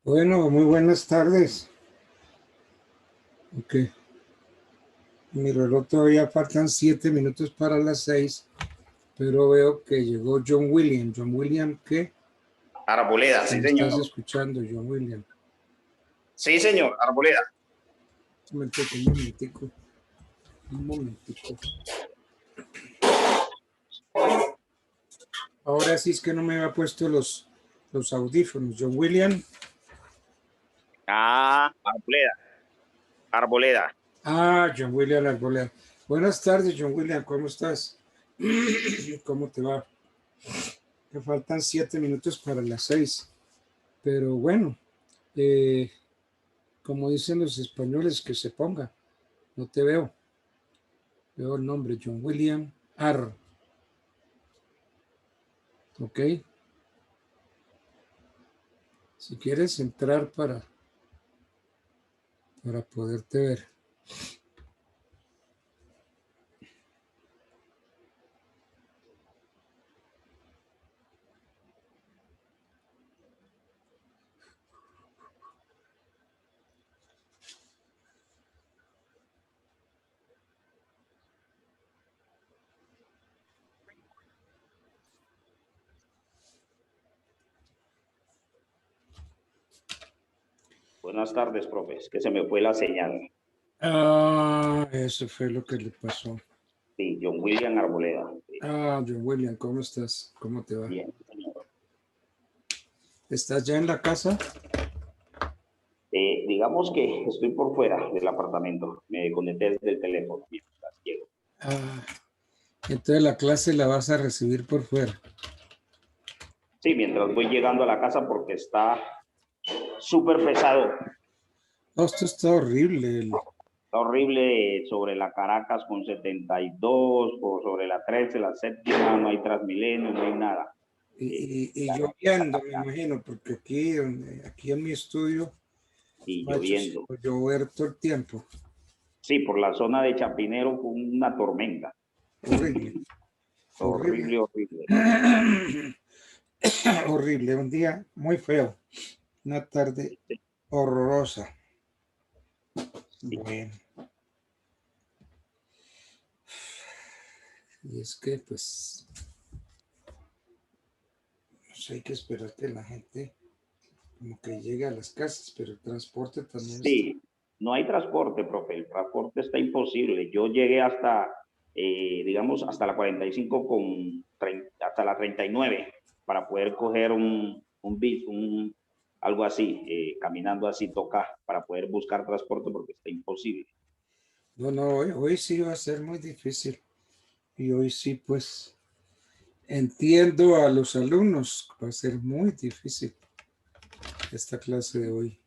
Bueno, muy buenas tardes. Ok, mi reloj todavía faltan 7 minutos para las 6, pero veo que llegó John William. John William, ¿qué? Arboleda, sí, ¿Me estás señor. escuchando, John William? Sí, señor, Arboleda. Un momentico. Un momentico. Ahora sí es que no me había puesto los audífonos. John William. Arboleda. Arboleda. John William Arboleda. Buenas tardes, John William, ¿cómo estás? ¿Cómo te va? Te faltan 7 minutos para las 6. Pero bueno, como dicen los españoles, que se ponga. No te veo. Veo el nombre, John William R. Ok. Si quieres entrar para poderte ver. Buenas tardes, profe. Es que se me fue la señal. Eso fue lo que le pasó. Sí, John William Arboleda. Sí. John William, ¿cómo estás? ¿Cómo te va? Bien, señor. ¿Estás ya en la casa? Digamos que estoy por fuera del apartamento. Me conecté desde el teléfono mientras llego. Entonces la clase la vas a recibir por fuera. Sí, mientras voy llegando a la casa porque está súper pesado. Esto está horrible. Está horrible sobre la Caracas con 72, o sobre la 13, la séptima, no hay Transmilenio, no hay nada. Y lloviendo, me imagino, porque aquí en mi estudio Y va a lloviendo. llover todo el tiempo. Sí, por la zona de Chapinero fue una tormenta. Horrible. Horrible. Horrible, un día muy feo, una tarde horrorosa. Bueno, y es que pues hay que esperar que la gente como que llegue a las casas, pero el transporte también Sí, no hay transporte, profe, el transporte está imposible. Yo llegué hasta, digamos, hasta la 45 hasta la 39 para poder coger un bus, algo así, caminando así toca para poder buscar transporte porque está imposible. No, hoy sí va a ser muy difícil. Y hoy sí, pues, entiendo a los alumnos, va a ser muy difícil esta clase de hoy,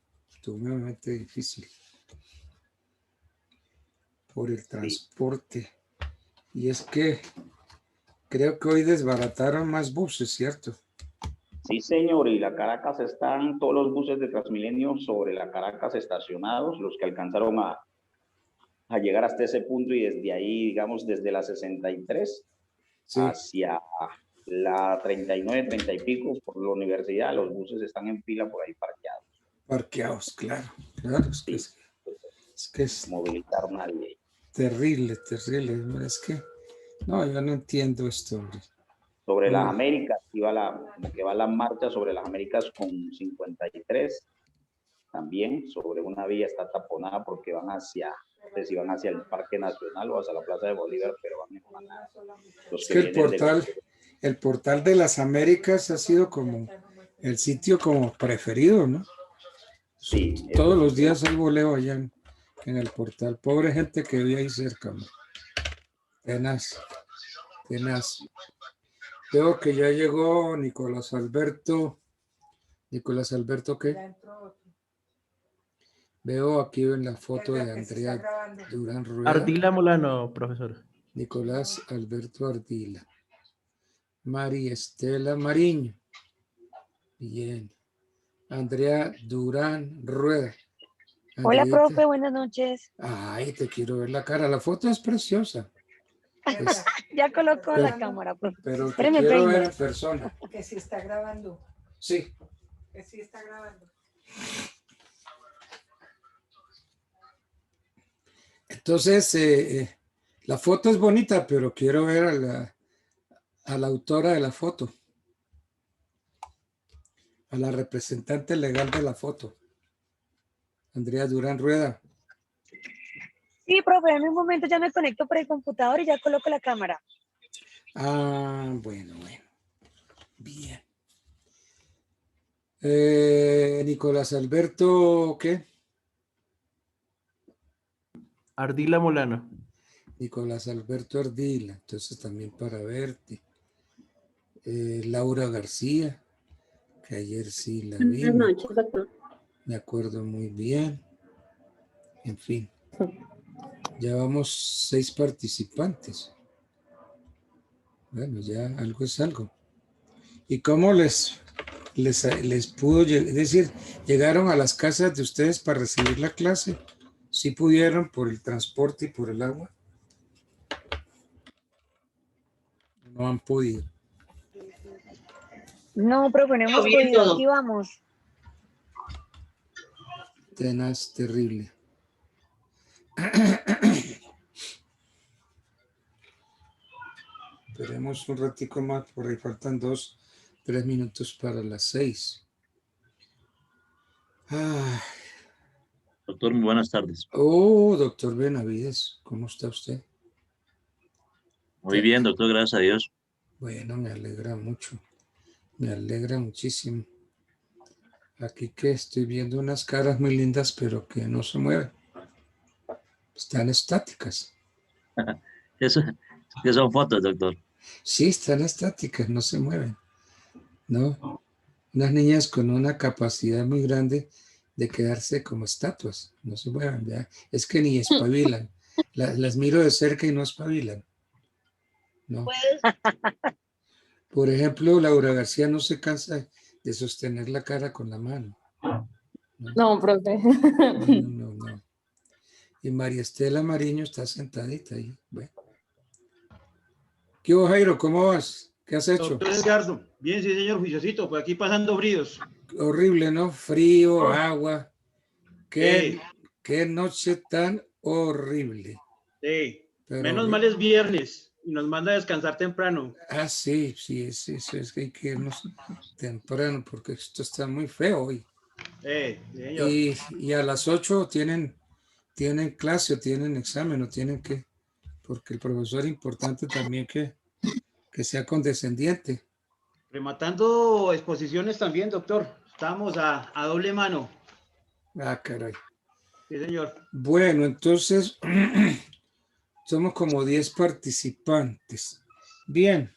sumamente difícil por el Sí. transporte. Y es que creo que hoy desbarataron más buses, ¿cierto? Sí, señor, y la Caracas están todos los buses de Transmilenio sobre la Caracas estacionados, los que alcanzaron a llegar hasta ese punto y desde ahí, digamos, desde la 63 Sí, hacia la 39, 30 y pico por la universidad, los buses están en fila por ahí parqueados. parqueados, claro, Sí, es que es movilizar nadie. terrible. Es que, no, yo no entiendo esto, hombre. Sobre las Oye, Américas, como que va la marcha sobre las Américas con 53, también sobre una vía está taponada porque van hacia, no sé si van hacia el Parque Nacional o hacia la Plaza de Bolívar, pero van en manada. Los es que que vienen del... el portal de las Américas ha sido como el sitio como preferido, ¿no? Sí, ese Todos sí los fue. días hay voleo allá en el portal. Pobre gente que vive ahí cerca, hombre. Tenaz, tenaz. Veo que ya llegó Nicolás Alberto. ¿Nicolás Alberto qué? Veo aquí en la foto de Andrea Durán Rueda. Ardila Molano, profesor. Nicolás Alberto Ardila. María Estela Mariño. Bien. Andrea Durán Rueda. Hola, Andreita. profe, buenas noches. Ay, te quiero ver la cara. La foto es preciosa. Ya colocó la cámara, profe. Pero te Espéreme, quiero peino. ver en persona. Que sí está grabando. Sí. Que sí está grabando. Entonces, la foto es bonita, pero quiero ver a la autora de la foto, a la representante legal de la foto, Andrea Durán Rueda. Sí, profe, en un momento ya me conecto por el computador y ya coloco la cámara. Ah, bueno. Bien. Nicolás Alberto, ¿qué? Ardila Molano. Nicolás Alberto Ardila, entonces también para verte. Laura García, que ayer sí la vi. Buenas noches, doctor. Me acuerdo muy bien. En fin, ya vamos 6 participantes. Bueno, ya algo es algo. ¿Y cómo les pudo, es decir, llegaron a las casas de ustedes para recibir la clase? ¿Sí pudieron por el transporte y por el agua? No han podido. No, profe, no hemos Bien, podido. todo. Aquí vamos. Tenaz, terrible. Esperemos un ratico más, por ahí faltan 2, 3 minutos para las 6. Doctor, muy buenas tardes. Oh, doctor Benavides, ¿cómo está usted? Muy bien, doctor, gracias a Dios. Bueno, me alegra mucho, me alegra muchísimo. Aquí que estoy viendo unas caras muy lindas, pero que no se mueven. Están estáticas. Eso, que son fotos, doctor. Sí, están estáticas, no se mueven. ¿No? Unas niñas con una capacidad muy grande de quedarse como estatuas, no se mueven, ¿ya? Es que ni espabilan. Las miro de cerca y no espabilan. ¿No? Por ejemplo, Laura García no se cansa de sostener la cara con la mano. No, profe. No. Y María Estela Mariño está sentadita ahí. Bueno. ¿Qué hubo, Jairo? ¿Cómo vas? ¿Qué has hecho? Doctor Edgardo, bien, sí, señor juiciosito, pues aquí pasando bríos. Horrible, ¿no? Frío, agua. Sí, Qué noche tan horrible. sí. Pero Menos horrible. mal es viernes y nos manda a descansar temprano. Ah, sí, es que hay que irnos temprano porque esto está muy feo hoy. Sí, señor. Y a las 8 tienen clase o tienen examen o tienen que, porque el profesor es importante también que sea condescendiente. Rematando exposiciones también, doctor. Estamos a doble mano. Ah, caray. Sí, señor. Bueno, entonces somos como 10 participantes. Bien.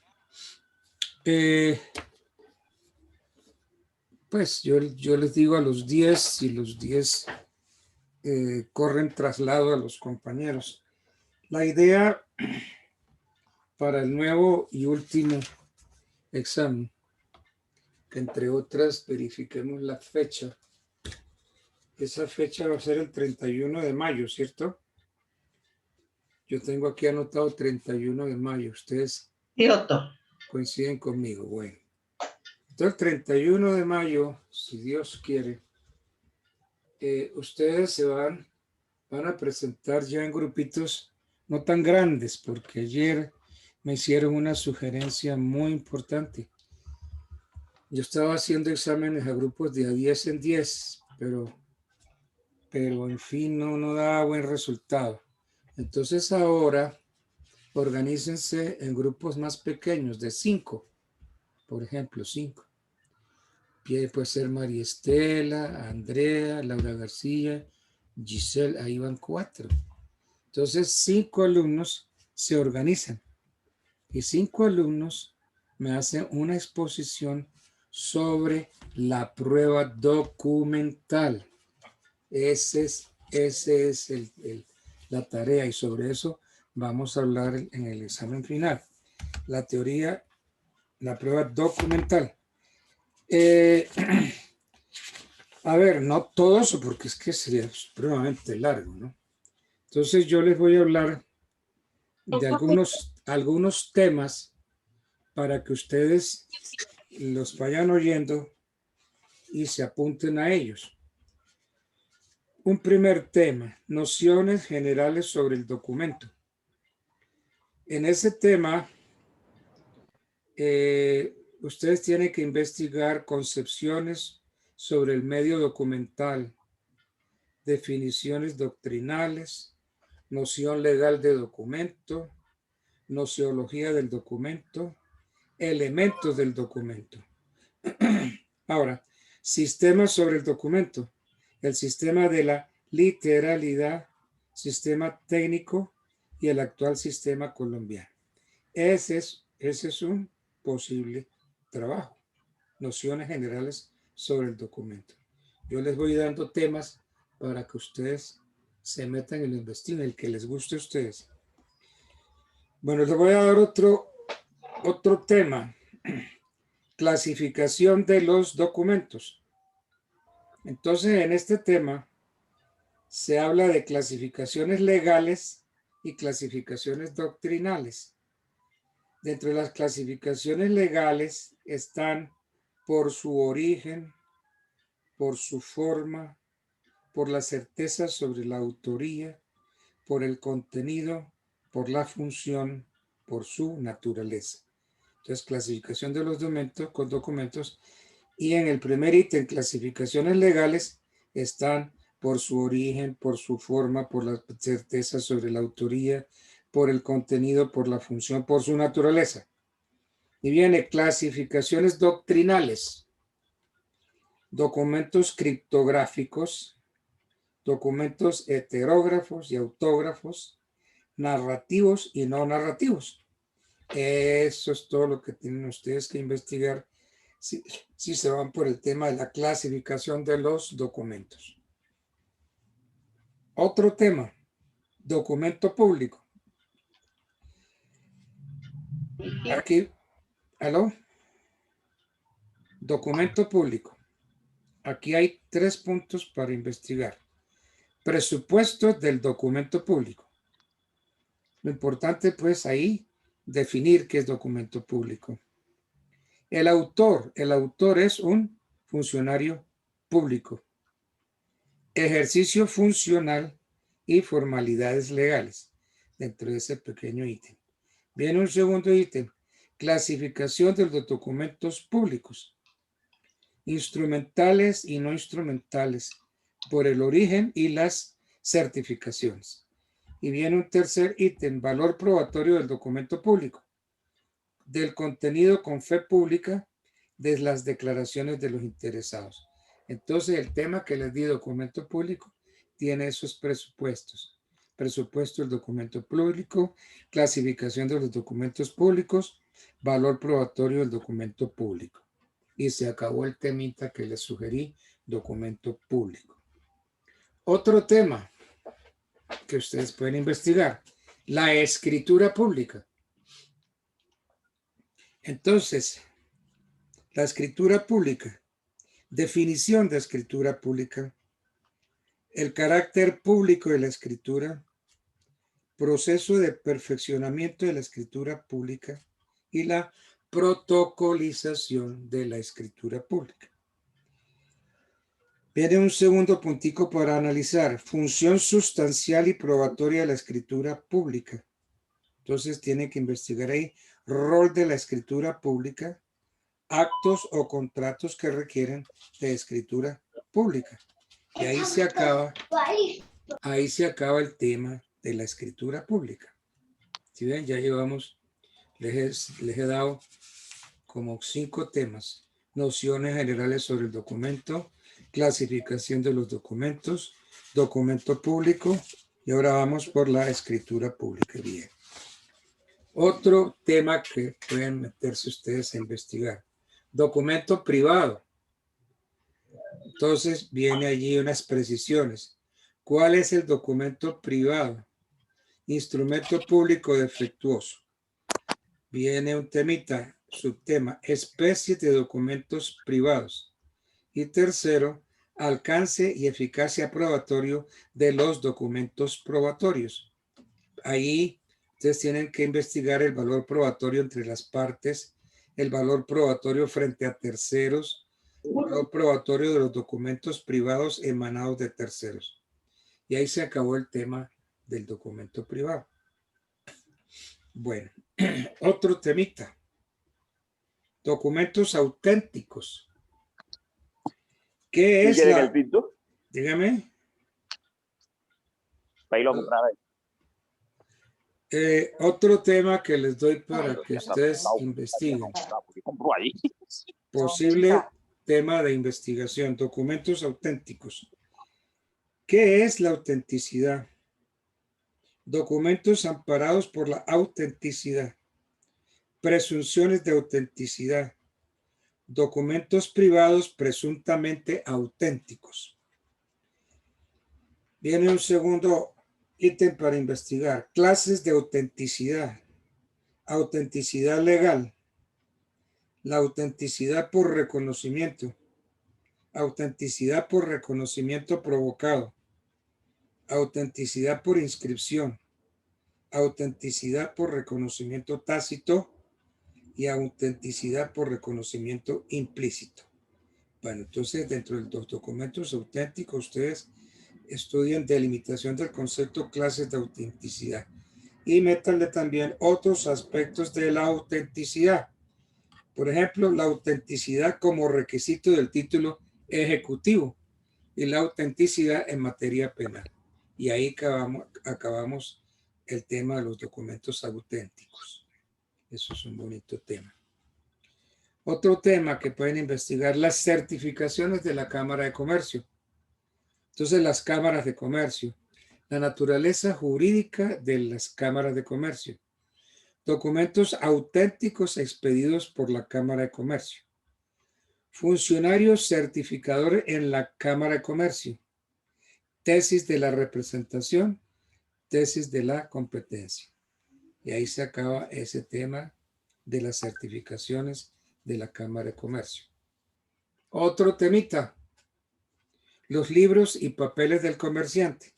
Pues yo les digo a los 10 y los 10 corren traslado a los compañeros. La idea para el nuevo y último examen, que entre otras verifiquemos la fecha. Esa fecha va a ser el 31 de mayo, ¿cierto? Yo tengo aquí anotado 31 de mayo. Ustedes Sí, doctor. coinciden conmigo. Bueno. Entonces, el 31 de mayo, si Dios quiere, ustedes se van a presentar ya en grupitos no tan grandes, porque ayer me hicieron una sugerencia muy importante. Yo estaba haciendo exámenes a grupos de a 10 en 10, pero en fin no daba buen resultado. Entonces ahora organícense en grupos más pequeños, de 5, por ejemplo, 5. Puede ser María Estela, Andrea, Laura García, Giselle, ahí van 4. Entonces 5 alumnos se organizan y 5 alumnos me hacen una exposición sobre la prueba documental. Esa es la tarea y sobre eso vamos a hablar en el examen final. La teoría, la prueba documental. A ver, no todo eso porque es que sería supremamente largo, ¿no? Entonces yo les voy a hablar de algunos temas para que ustedes los vayan oyendo y se apunten a ellos. un primer tema, nociones generales sobre el documento. En ese tema, ustedes tienen que investigar concepciones sobre el medio documental, definiciones doctrinales, noción legal de documento, nociología del documento, elementos del documento. Ahora, sistemas sobre el documento, el sistema de la literalidad, sistema técnico y el actual sistema colombiano. Ese es un posible trabajo, nociones generales sobre el documento. Yo les voy dando temas para que ustedes se metan y lo investiguen, el que les guste a ustedes. Bueno, les voy a dar otro tema. Clasificación de los documentos. Entonces, en este tema se habla de clasificaciones legales y clasificaciones doctrinales. Dentro de las clasificaciones legales están por su origen, por su forma, por la certeza sobre la autoría, por el contenido, por la función, por su naturaleza. Entonces, clasificación de los documentos. Y en el primer ítem, clasificaciones legales, están por su origen, por su forma, por la certeza sobre la autoría, por el contenido, por la función, por su naturaleza. Y viene clasificaciones doctrinales, documentos criptográficos, documentos heterógrafos y autógrafos, narrativos y no narrativos. Eso es todo lo que tienen ustedes que investigar si se van por el tema de la clasificación de los documentos. Otro tema, documento público. Aquí, ¿aló? Documento público. Aquí hay 3 puntos para investigar. Presupuesto del documento público. Lo importante, pues, ahí definir qué es documento público. El autor es un funcionario público. Ejercicio funcional y formalidades legales dentro de ese pequeño ítem. Viene un segundo ítem, clasificación de los documentos públicos, instrumentales y no instrumentales, por el origen y las certificaciones. Y viene un tercer ítem, valor probatorio del documento público, del contenido con fe pública, de las declaraciones de los interesados. Entonces, el tema que les di, documento público, tiene esos presupuestos. Presupuesto del documento público, clasificación de los documentos públicos, valor probatorio del documento público. Y se acabó el temita que les sugerí, documento público. Otro tema que ustedes pueden investigar, la escritura pública. Entonces, la escritura pública, definición de escritura pública, el carácter público de la escritura, proceso de perfeccionamiento de la escritura pública y la protocolización de la escritura pública. Viene un segundo puntico para analizar, función sustancial y probatoria de la escritura pública. Entonces tienen que investigar ahí, rol de la escritura pública, actos o contratos que requieren de escritura pública. Y ahí se acaba el tema de la escritura pública. Si ven, ya llevamos, les he dado como 5 temas, nociones generales sobre el documento, clasificación de los documentos, documento público, y ahora vamos por la escritura pública. Bien. Otro tema que pueden meterse ustedes a investigar, documento privado. Entonces viene allí unas precisiones. ¿Cuál es el documento privado? Instrumento público defectuoso. Viene un temita, subtema, especies de documentos privados. Y tercero, alcance y eficacia probatorio de los documentos probatorios. Ahí ustedes tienen que investigar el valor probatorio entre las partes, el valor probatorio frente a terceros, el valor probatorio de los documentos privados emanados de terceros. Y ahí se acabó el tema del documento privado. Bueno, otro temita. Documentos auténticos. ¿Qué es ¿Quieren el la... tinto? Dígame. Para irlo a comprar. Otro tema que les doy para Ay, que ya está ustedes comprado, investiguen. porque compró ahí. Posible tema de investigación. Documentos auténticos. ¿Qué es la autenticidad? Documentos amparados por la autenticidad. Presunciones de autenticidad. Documentos privados presuntamente auténticos. Viene un segundo ítem para investigar. Clases de autenticidad. Autenticidad legal. La autenticidad por reconocimiento. Autenticidad por reconocimiento provocado. Autenticidad por inscripción. Autenticidad por reconocimiento tácito y autenticidad por reconocimiento implícito. Bueno, entonces dentro de los documentos auténticos ustedes estudian delimitación del concepto, clases de autenticidad y métanle también otros aspectos de la autenticidad. Por ejemplo, la autenticidad como requisito del título ejecutivo y la autenticidad en materia penal. Y ahí acabamos el tema de los documentos auténticos. Eso es un bonito tema. Otro tema que pueden investigar, las certificaciones de la Cámara de Comercio. Entonces, las cámaras de comercio, la naturaleza jurídica de las cámaras de comercio, documentos auténticos expedidos por la Cámara de Comercio, funcionarios certificadores en la Cámara de Comercio, tesis de la representación, tesis de la competencia. Y ahí se acaba ese tema de las certificaciones de la Cámara de Comercio. Otro temita, los libros y papeles del comerciante.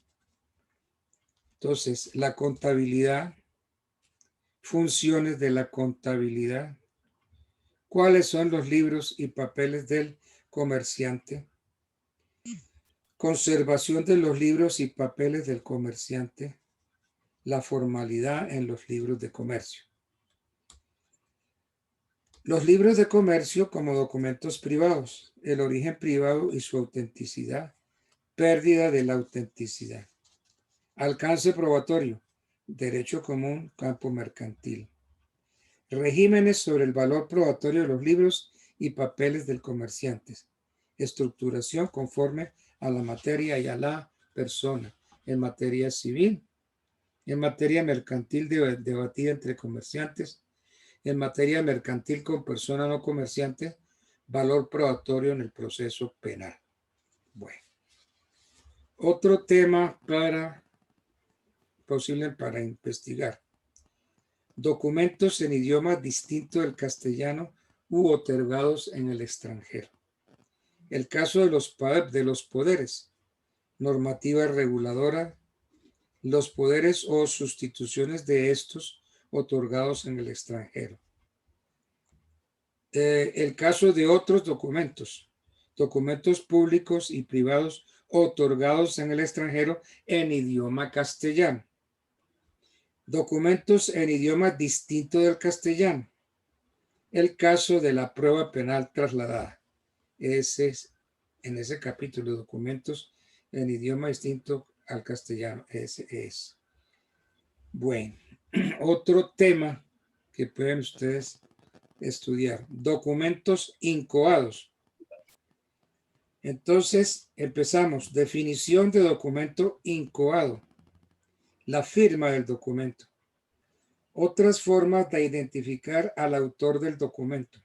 Entonces, la contabilidad, funciones de la contabilidad, cuáles son los libros y papeles del comerciante, conservación de los libros y papeles del comerciante, la formalidad en los libros de comercio. Los libros de comercio como documentos privados, el origen privado y su autenticidad, pérdida de la autenticidad, alcance probatorio, derecho común, campo mercantil, regímenes sobre el valor probatorio de los libros y papeles del comerciante, estructuración conforme a la materia y a la persona, en materia civil, en materia mercantil debatida entre comerciantes, en materia mercantil con persona no comerciante, valor probatorio en el proceso penal. Bueno, otro tema posible para investigar. Documentos en idioma distinto del castellano u otorgados en el extranjero. El caso de los poderes, normativa reguladora, los poderes o sustituciones de estos otorgados en el extranjero. El caso de otros documentos, documentos públicos y privados otorgados en el extranjero en idioma castellano. Documentos en idioma distinto del castellano. El caso de la prueba penal trasladada. Ese es, en ese capítulo, documentos en idioma distinto al castellano. Ese es. Bueno, otro tema que pueden ustedes estudiar. Documentos incoados. Entonces, empezamos. Definición de documento incoado. La firma del documento. Otras formas de identificar al autor del documento.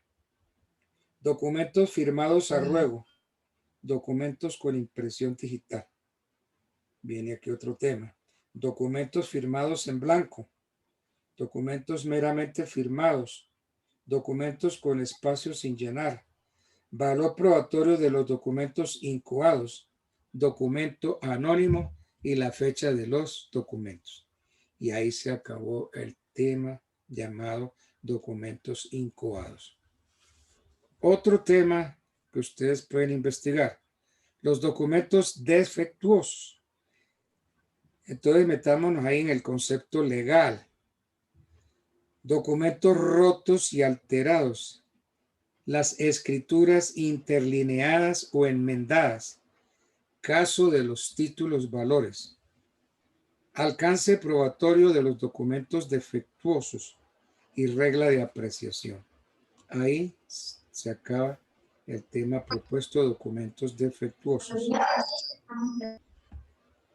Documentos firmados a ruego. Documentos con impresión digital. Viene aquí otro tema. Documentos firmados en blanco. Documentos meramente firmados. Documentos con espacios sin llenar. Valor probatorio de los documentos incoados. Documento anónimo y la fecha de los documentos. Y ahí se acabó el tema llamado documentos incoados. Otro tema que ustedes pueden investigar, los documentos defectuosos. Entonces metámonos ahí en el concepto legal. Documentos rotos y alterados. Las escrituras interlineadas o enmendadas. Caso de los títulos valores. Alcance probatorio de los documentos defectuosos y regla de apreciación. Ahí se acaba el tema propuesto de documentos defectuosos.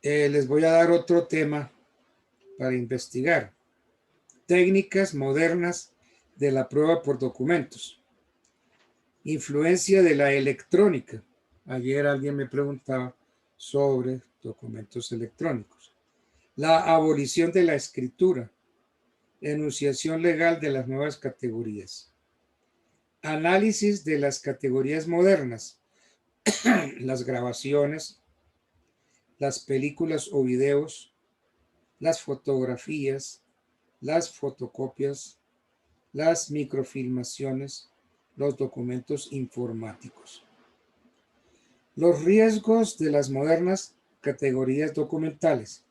Les voy a dar otro tema para investigar. Técnicas modernas de la prueba por documentos. Influencia de la electrónica. Ayer alguien me preguntaba sobre documentos electrónicos. La abolición de la escritura. Enunciación legal de las nuevas categorías. Análisis de las categorías modernas. Las grabaciones, las películas o videos, las fotografías, las fotocopias, las microfilmaciones, los documentos informáticos. Los riesgos de las modernas categorías documentales.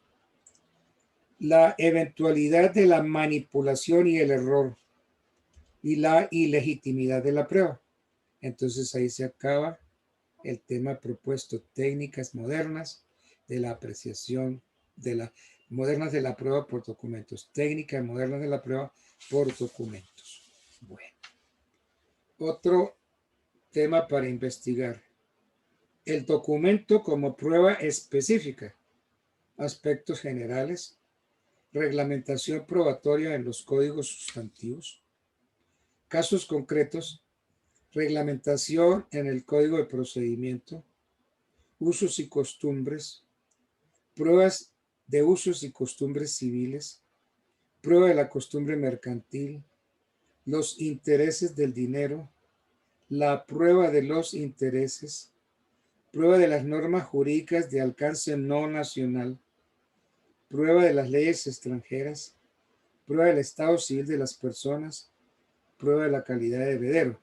La eventualidad de la manipulación y el error y la ilegitimidad de la prueba. Entonces ahí se acaba el tema propuesto, técnicas modernas de la apreciación modernas de la prueba por documentos, técnicas modernas de la prueba por documentos. Bueno, otro tema para investigar. El documento como prueba específica, aspectos generales, reglamentación probatoria en los códigos sustantivos, casos concretos, reglamentación en el código de procedimiento, usos y costumbres, pruebas de usos y costumbres civiles, prueba de la costumbre mercantil, los intereses del dinero, la prueba de los intereses, prueba de las normas jurídicas de alcance no nacional, prueba de las leyes extranjeras, prueba del estado civil de las personas, prueba de la calidad de heredero.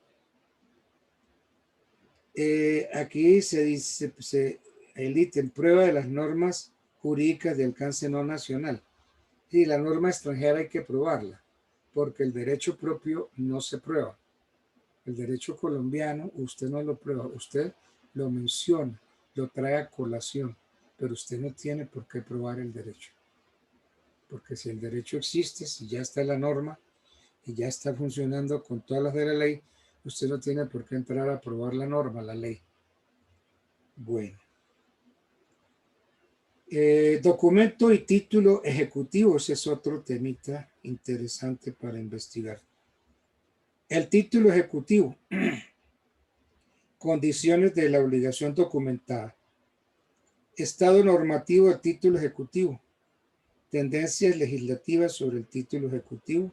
Aquí se dice, el ítem, prueba de las normas jurídicas de alcance no nacional. Sí, la norma extranjera hay que probarla, porque el derecho propio no se prueba. El derecho colombiano usted no lo prueba, usted lo menciona, lo trae a colación, pero usted no tiene por qué probar el derecho. Porque si el derecho existe, si ya está la norma y ya está funcionando con todas las de la ley, usted no tiene por qué entrar a probar la norma, la ley. Bueno. Documento y título ejecutivo, ese es otro temita interesante para investigar. El título ejecutivo. Condiciones de la obligación documentada. Estado normativo del título ejecutivo. Tendencias legislativas sobre el título ejecutivo.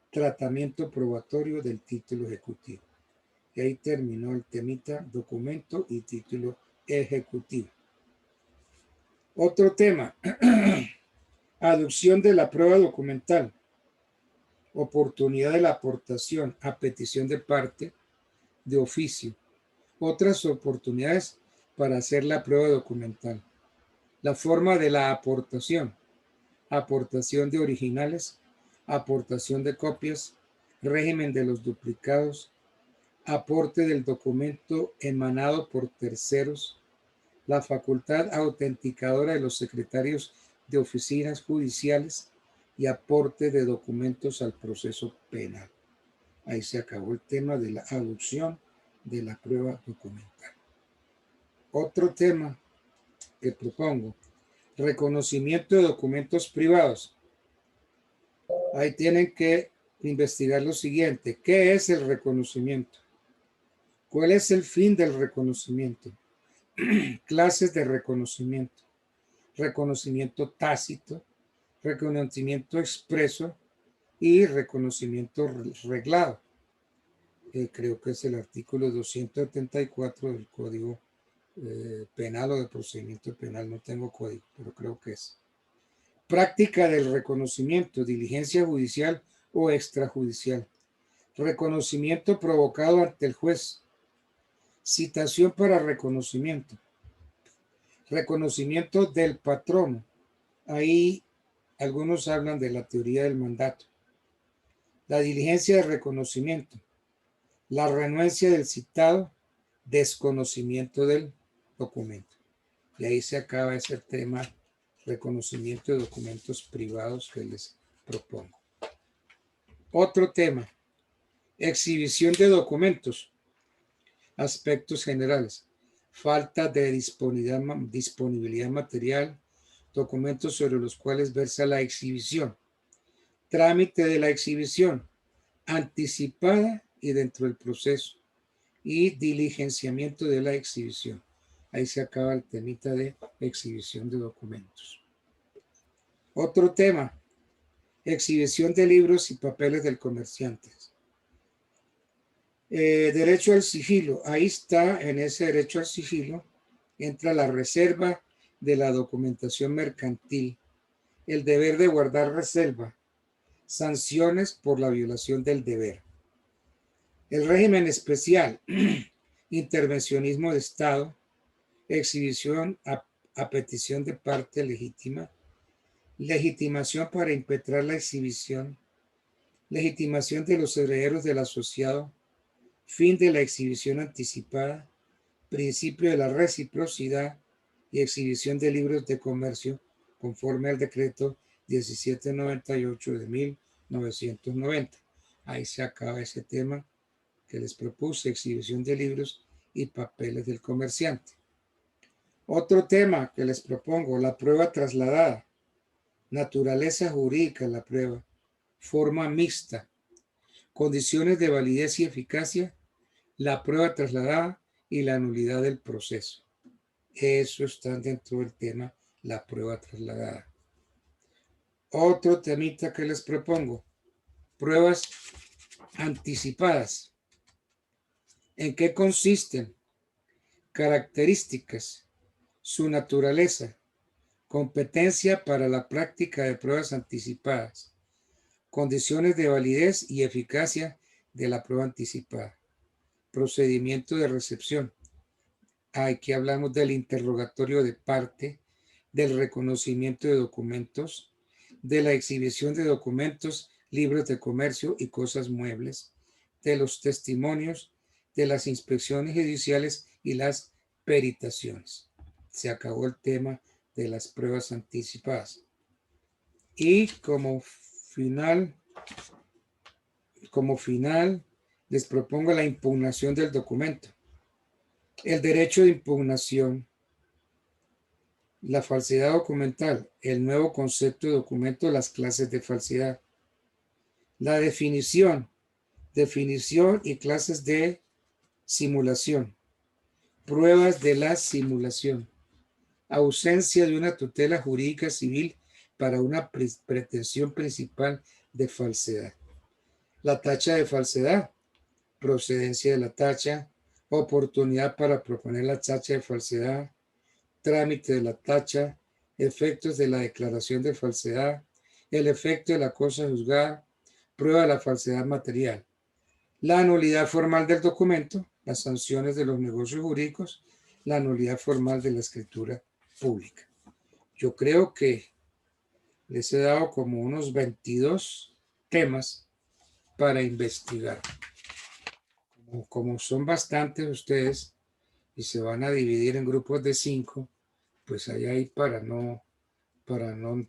Tratamiento probatorio del título ejecutivo. Y ahí terminó el temita documento y título ejecutivo. Otro tema. Aducción de la prueba documental. Oportunidad de la aportación a petición de parte de oficio. Otras oportunidades para hacer la prueba documental. La forma de la aportación. Aportación de originales. Aportación de copias. Régimen de los duplicados. Aporte del documento emanado por terceros. La facultad autenticadora de los secretarios de oficinas judiciales y aporte de documentos al proceso penal. Ahí se acabó el tema de la aducción de la prueba documental. Otro tema que propongo, reconocimiento de documentos privados. Ahí tienen que investigar lo siguiente. ¿Qué es el reconocimiento? ¿Cuál es el fin del reconocimiento? Clases de reconocimiento. Reconocimiento tácito, reconocimiento expreso y reconocimiento reglado. Creo que es el artículo 274 del Código Penal o de Procedimiento Penal. No tengo código, pero creo que es. Práctica del reconocimiento, diligencia judicial o extrajudicial. Reconocimiento provocado ante el juez. Citación para reconocimiento. Reconocimiento del patrono ahí algunos hablan de la teoría del mandato, la diligencia de reconocimiento, la renuencia del citado, desconocimiento del documento. Y ahí se acaba ese tema, reconocimiento de documentos privados que les propongo. Otro tema, exhibición de documentos, aspectos generales, falta de disponibilidad material, documentos sobre los cuales versa la exhibición, trámite de la exhibición, anticipada y dentro del proceso, y diligenciamiento de la exhibición. Ahí se acaba el temita de exhibición de documentos. Otro tema, exhibición de libros y papeles del comerciante. Derecho al sigilo. Ahí está, en ese derecho al sigilo, entra la reserva de la documentación mercantil, el deber de guardar reserva, sanciones por la violación del deber. El régimen especial, intervencionismo de Estado, exhibición a petición de parte legítima, legitimación para impetrar la exhibición, legitimación de los herederos del asociado, fin de la exhibición anticipada, principio de la reciprocidad y exhibición de libros de comercio conforme al decreto 1798 de 1990. Ahí se acaba ese tema que les propuse, exhibición de libros y papeles del comerciante. Otro tema que les propongo, la prueba trasladada, naturaleza jurídica de la prueba, forma mixta, condiciones de validez y eficacia, la prueba trasladada y la nulidad del proceso. Eso está dentro del tema, la prueba trasladada. Otro temita que les propongo, pruebas anticipadas. ¿En qué consisten? Características, su naturaleza, competencia para la práctica de pruebas anticipadas, condiciones de validez y eficacia de la prueba anticipada, procedimiento de recepción. Aquí hablamos del interrogatorio de parte, del reconocimiento de documentos, de la exhibición de documentos, libros de comercio y cosas muebles, de los testimonios, de las inspecciones judiciales y las peritaciones. Se acabó el tema de las pruebas anticipadas. Y como final, les propongo la impugnación del documento. El derecho de impugnación, la falsedad documental, el nuevo concepto de documento, las clases de falsedad, la definición y clases de simulación, pruebas de la simulación, ausencia de una tutela jurídica civil para una pretensión principal de falsedad, la tacha de falsedad, procedencia de la tacha, oportunidad para proponer la tacha de falsedad, trámite de la tacha, efectos de la declaración de falsedad, el efecto de la cosa juzgada, prueba de la falsedad material, la nulidad formal del documento, las sanciones de los negocios jurídicos, la nulidad formal de la escritura pública. Yo creo que les he dado como unos 22 temas para investigar. Como son bastantes ustedes y se van a dividir en grupos de 5, pues ahí para no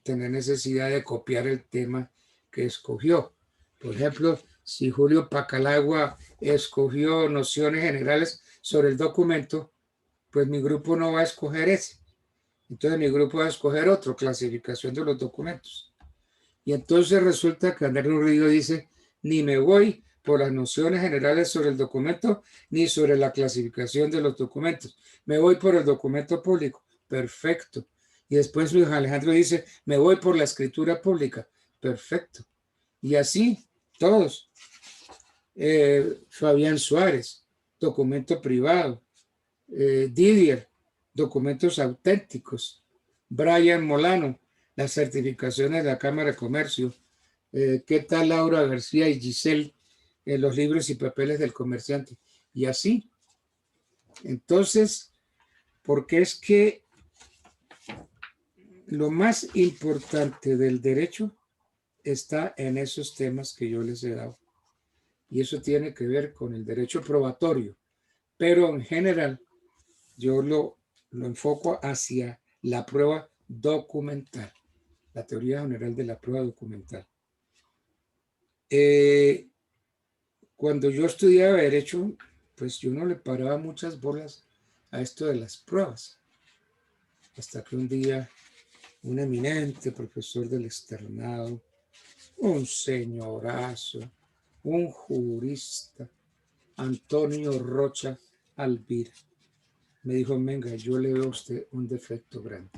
tener necesidad de copiar el tema que escogió. Por ejemplo, si Julio Pacalagua escogió nociones generales sobre el documento, pues mi grupo no va a escoger ese. Entonces mi grupo va a escoger otro, clasificación de los documentos. Y entonces resulta que Andrés Urrillo dice, ni me voy por las nociones generales sobre el documento, ni sobre la clasificación de los documentos. Me voy por el documento público. Perfecto. Y después Luis Alejandro dice, me voy por la escritura pública. Perfecto. Y así, todos. Fabián Suárez, documento privado. Didier, documentos auténticos. Brian Molano, las certificaciones de la Cámara de Comercio. ¿Qué tal Laura García y Giselle? Los libros y papeles del comerciante. Y así. Entonces, porque es que lo más importante del derecho está en esos temas que yo les he dado. Y eso tiene que ver con el derecho probatorio. Pero en general, yo lo enfoco hacia la prueba documental, la teoría general de la prueba documental. Cuando yo estudiaba derecho, pues yo no le paraba muchas bolas a esto de las pruebas. Hasta que un día un eminente profesor del externado, un señorazo, un jurista, Antonio Rocha Alvira, me dijo, venga, yo le veo a usted un defecto grande.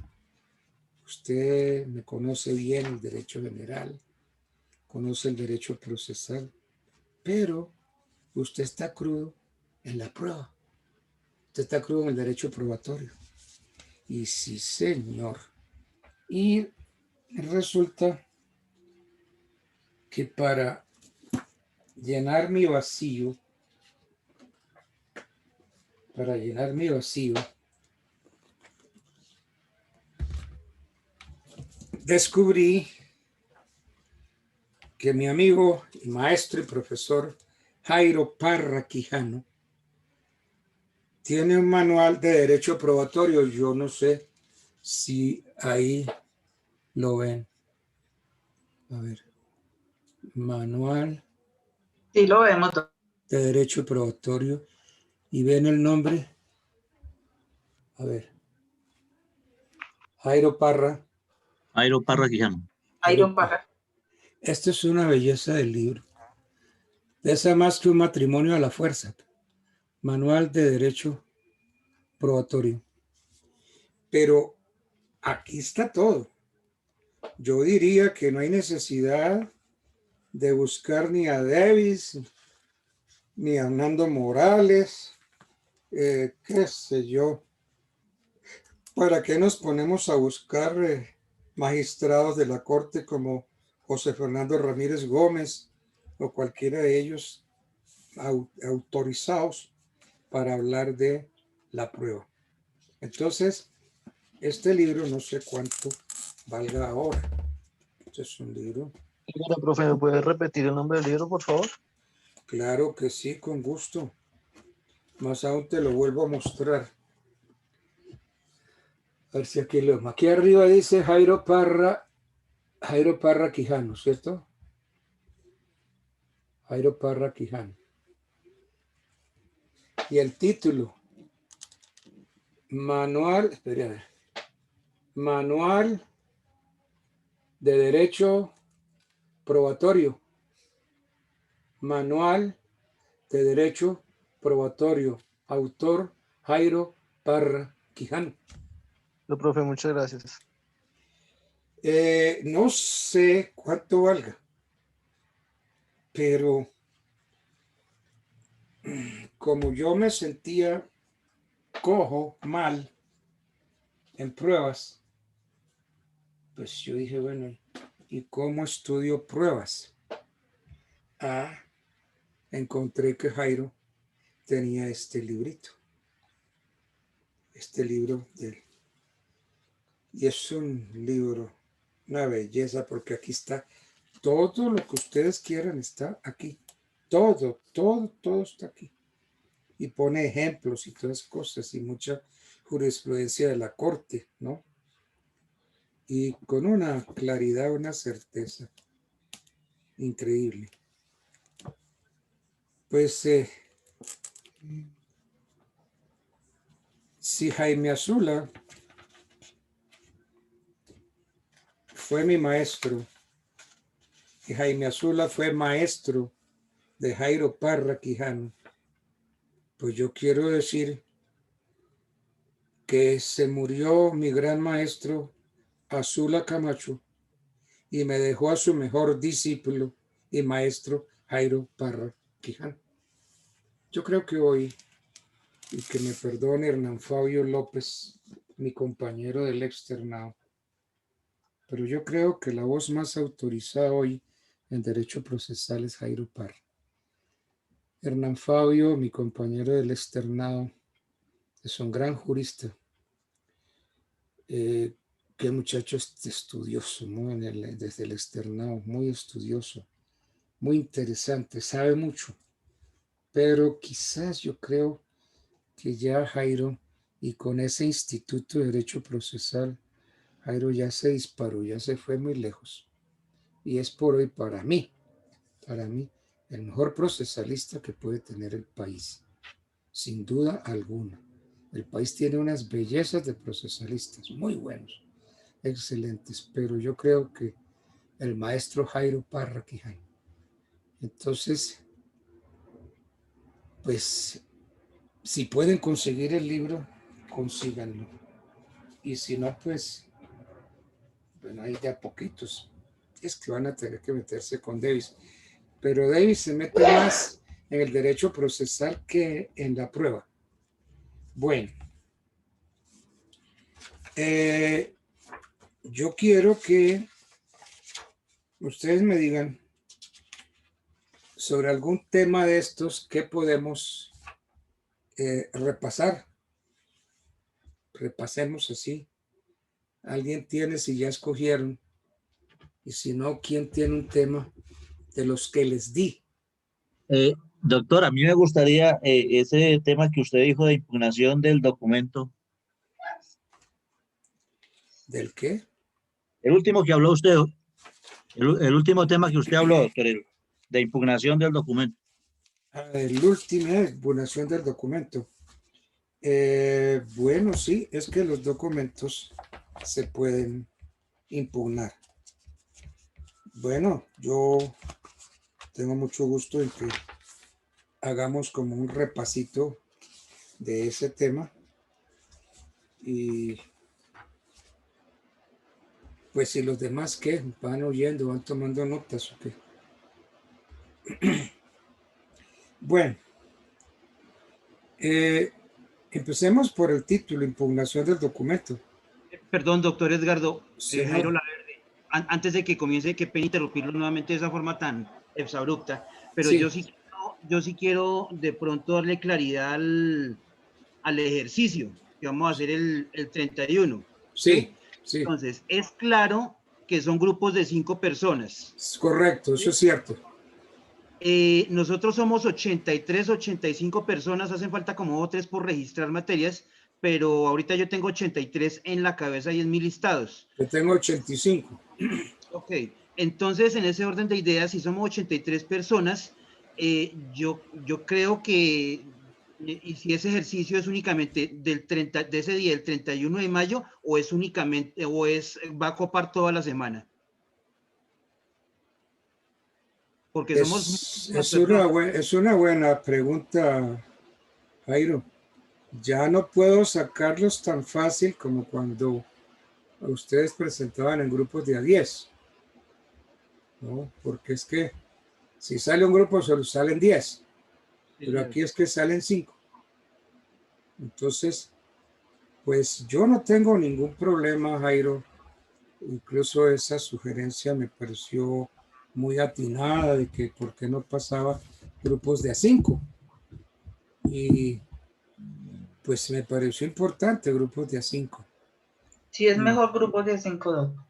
Usted me conoce bien el derecho general, conoce el derecho procesal, pero usted está crudo en la prueba. Usted está crudo en el derecho probatorio. Y sí, señor. Y resulta que para llenar mi vacío, descubrí que mi amigo y maestro y profesor Jairo Parra Quijano tiene un manual de derecho probatorio. Yo no sé si ahí lo ven. A ver, manual Sí, lo vemos. de derecho probatorio y ven el nombre. A ver, Jairo Parra. Jairo Parra Quijano. Iron Parra. Esto es una belleza del libro. Pesa más que un matrimonio a la fuerza. Manual de derecho probatorio. Pero aquí está todo. Yo diría que no hay necesidad de buscar ni a Davis, ni a Hernando Morales, qué sé yo. ¿Para qué nos ponemos a buscar magistrados de la Corte como José Fernando Ramírez Gómez o cualquiera de ellos autorizados para hablar de la prueba? Entonces, este libro no sé cuánto valga ahora. Este es un libro. Mira, profe, ¿me puede repetir el nombre del libro, por favor? Claro que sí, con gusto. Más aún te lo vuelvo a mostrar. A ver si aquí lo... Aquí arriba dice Jairo Parra Quijano, ¿cierto? Jairo Parra Quijano. Y el título, Manual, espera, a ver, Manual de Derecho Probatorio. Manual de Derecho Probatorio. Autor Jairo Parra Quijano. No, profe, muchas gracias. No sé cuánto valga, pero como yo me sentía cojo, mal, en pruebas, pues yo dije, bueno, ¿y cómo estudio pruebas? Encontré que Jairo tenía este librito, este libro de él. Y es un libro, una belleza, porque aquí está todo lo que ustedes quieran, está aquí. Todo está aquí. Y pone ejemplos y todas cosas y mucha jurisprudencia de la corte, ¿no? Y con una claridad, una certeza increíble. Pues si Jaime Azula fue mi maestro y Jaime Azula fue maestro de Jairo Parra Quijano, pues yo quiero decir que se murió mi gran maestro Azula Camacho y me dejó a su mejor discípulo y maestro Jairo Parra Quijano. Yo creo que hoy, y que me perdone Hernán Fabio López, mi compañero del externado, pero yo creo que la voz más autorizada hoy en derecho procesal es Jairo Parra. Hernán Fabio, mi compañero del externado, es un gran jurista que qué muchacho estudioso, desde el externado, muy estudioso, muy interesante, sabe mucho, pero quizás yo creo que ya Jairo, y con ese Instituto de Derecho Procesal, Jairo ya se disparó, ya se fue muy lejos. Y es por hoy para mí, el mejor procesalista que puede tener el país, sin duda alguna. El país tiene unas bellezas de procesalistas, muy buenos, excelentes, pero yo creo que el maestro Jairo Parra Quijano. Entonces, pues, si pueden conseguir el libro, consíganlo. Y si no, pues, bueno, hay de a poquitos. Es que van a tener que meterse con Davis. Pero Davis se mete más en el derecho procesal que en la prueba. Bueno, yo quiero que ustedes me digan sobre algún tema de estos que podemos repasar. Repasemos así. ¿Alguien tiene, si ya escogieron? Y si no, ¿quién tiene un tema de los que les di? Doctor, a mí me gustaría ese tema que usted dijo de impugnación del documento. ¿Del qué? El último que habló usted, el último tema que usted habló, doctor, de impugnación del documento. El último, impugnación del documento. Bueno, sí, es que los documentos se pueden impugnar. Bueno, yo tengo mucho gusto en que hagamos como un repasito de ese tema y pues si los demás que van oyendo, van tomando notas o qué. Bueno, empecemos por el título, impugnación del documento. Perdón, doctor Edgardo, Señor. Jairo Laverde, antes de que comience, qué pena interrumpirlo nuevamente de esa forma tan exabrupta, pero Sí. yo sí quiero de pronto darle claridad al ejercicio que vamos a hacer el 31. Sí, sí. Entonces, es claro que son grupos de 5 personas. Es correcto, eso es cierto. Nosotros somos 83, 85 personas, hacen falta como 3 por registrar materias, pero ahorita yo tengo 83 en la cabeza y en mis listados. Yo tengo 85. Ok, entonces en ese orden de ideas, si somos 83 personas, yo creo que, y si ese ejercicio es únicamente de ese día, el 31 de mayo, o es únicamente, va a copar toda la semana. Porque somos muchísimas personas. Es una buena pregunta, Jairo. Ya no puedo sacarlos tan fácil como cuando ustedes presentaban en grupos de a 10, ¿no? Porque es que si sale un grupo solo salen 10, pero aquí es que salen 5. Entonces, pues yo no tengo ningún problema, Jairo. Incluso esa sugerencia me pareció muy atinada de que por qué no pasaba grupos de a 5. Y pues me pareció importante grupos de a 5. Sí, es mejor grupos de 5, doctor.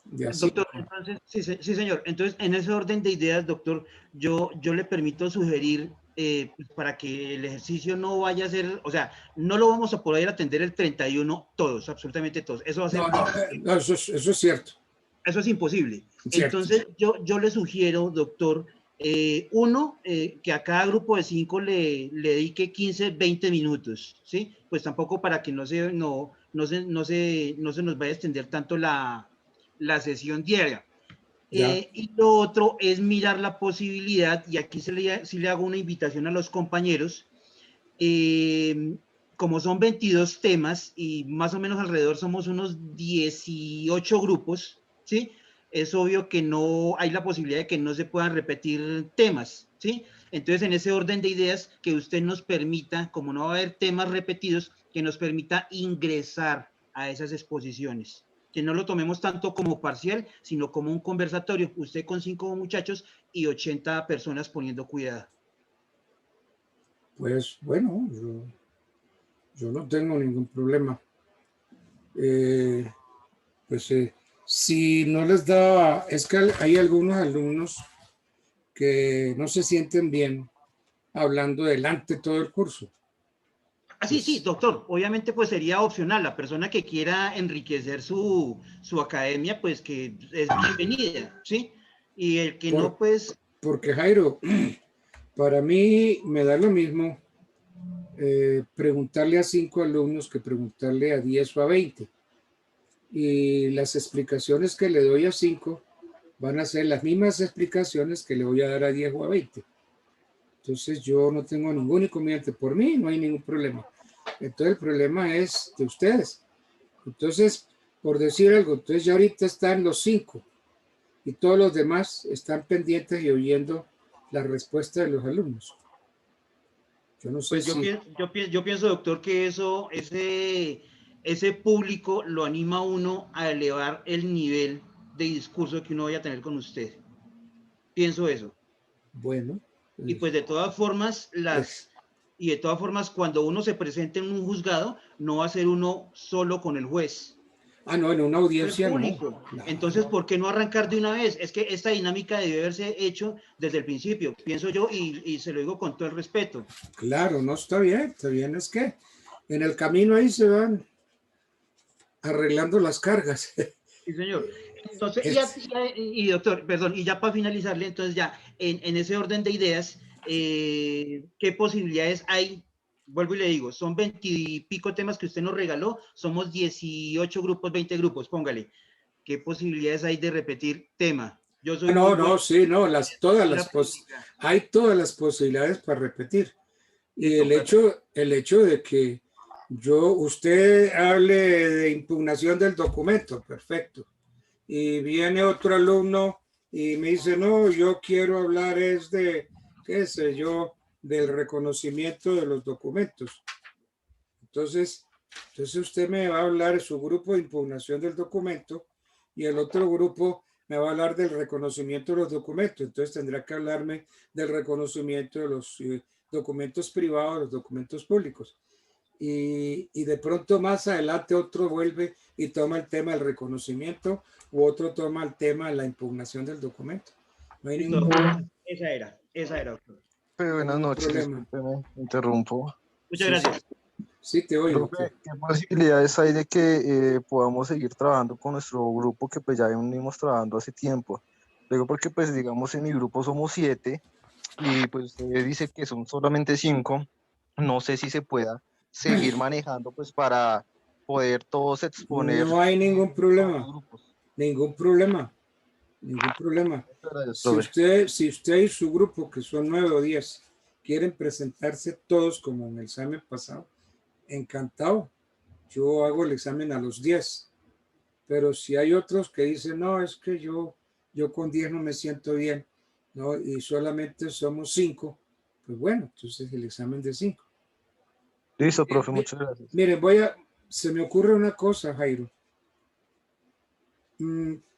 Doctor, entonces, sí, señor. Entonces, en ese orden de ideas, doctor, yo le permito sugerir pues, para que el ejercicio no vaya a ser, o sea, no lo vamos a poder atender el 31 todos, absolutamente todos. Eso va a ser No, eso es cierto. Eso es imposible. Cierto. Entonces, yo le sugiero, doctor, que a cada grupo de 5 le dedique 15, 20 minutos, ¿sí? Pues tampoco para que no se nos vaya a extender tanto la sesión diaria. Y lo otro es mirar la posibilidad, y aquí sí le hago una invitación a los compañeros, como son 22 temas y más o menos alrededor somos unos 18 grupos, ¿sí? Es obvio que no hay la posibilidad de que no se puedan repetir temas, ¿sí? Entonces, en ese orden de ideas, que usted nos permita, como no va a haber temas repetidos, que nos permita ingresar a esas exposiciones. Que no lo tomemos tanto como parcial, sino como un conversatorio. Usted con 5 muchachos y 80 personas poniendo cuidado. Pues bueno, yo no tengo ningún problema. Pues si no les da, es que hay algunos alumnos que no se sienten bien hablando delante todo el curso. Ah, sí, sí, Pues, doctor. Obviamente, pues sería opcional. La persona que quiera enriquecer su academia, pues que es bienvenida, ¿sí? Y el que no, pues, porque Jairo, para mí me da lo mismo preguntarle a 5 alumnos que preguntarle a 10 o a 20. Y las explicaciones que le doy a 5 van a ser las mismas explicaciones que le voy a dar a 10 o a 20. Entonces yo no tengo ningún inconveniente. Por mí no hay ningún problema. Entonces el problema es de ustedes. Entonces, por decir algo, entonces ya ahorita están los 5 y todos los demás están pendientes y oyendo la respuesta de los alumnos. Yo no sé pues si... yo pienso, doctor, que ese público lo anima a uno a elevar el nivel de discurso que uno vaya a tener con usted. Pienso eso. Bueno. Y pues de todas formas, cuando uno se presente en un juzgado, no va a ser uno solo con el juez. No, en una El audiencia no. público. Claro. Entonces, ¿por qué no arrancar de una vez? Es que esta dinámica debe haberse hecho desde el principio, pienso yo, y se lo digo con todo el respeto. Claro, no está bien, es que en el camino ahí se van arreglando las cargas. Sí, señor. Entonces, Es- y doctor, perdón, y ya para finalizarle, entonces ya, en ese orden de ideas, ¿qué posibilidades hay? Vuelvo y le digo, son 20 y pico temas que usted nos regaló, somos 18 grupos, 20 grupos, póngale. ¿Qué posibilidades hay de repetir tema? Yo soy muy bueno sí, no, en la práctica. hay todas las posibilidades para repetir. Y Listo, perfecto. el hecho de que usted hable de impugnación del documento, perfecto. Y viene otro alumno y me dice, no, yo quiero hablar es de, qué sé yo, del reconocimiento de los documentos. Entonces usted me va a hablar de su grupo de impugnación del documento y el otro grupo me va a hablar del reconocimiento de los documentos. Entonces tendrá que hablarme del reconocimiento de los documentos privados, los documentos públicos. Y de pronto más adelante otro vuelve y toma el tema del reconocimiento u otro toma el tema de la impugnación del documento. No hay Listo, ningún, doctor. Esa era, doctor. Profe, no hay buenas ningún noches, problema. discúlpeme, interrumpo. Muchas Sí, sí, gracias. sí, te oigo. Profe, ¿qué posibilidades hay de que podamos seguir trabajando con nuestro grupo que pues ya venimos trabajando hace tiempo? Luego porque pues digamos en mi grupo somos 7 y pues usted dice que son solamente 5, no sé si se pueda seguir manejando pues para poder todos exponer No hay ningún todos los problema, grupos. ningún problema, ningún problema. Muchas gracias, Si profe. usted y su grupo, que son 9 o 10, quieren presentarse todos como en el examen pasado, encantado. Yo hago el examen a los 10. Pero si hay otros que dicen, no, es que yo con 10 no me siento bien, ¿no? Y solamente somos 5, pues bueno, entonces el examen de 5. Listo, profe, muchas gracias. Miren, se me ocurre una cosa, Jairo.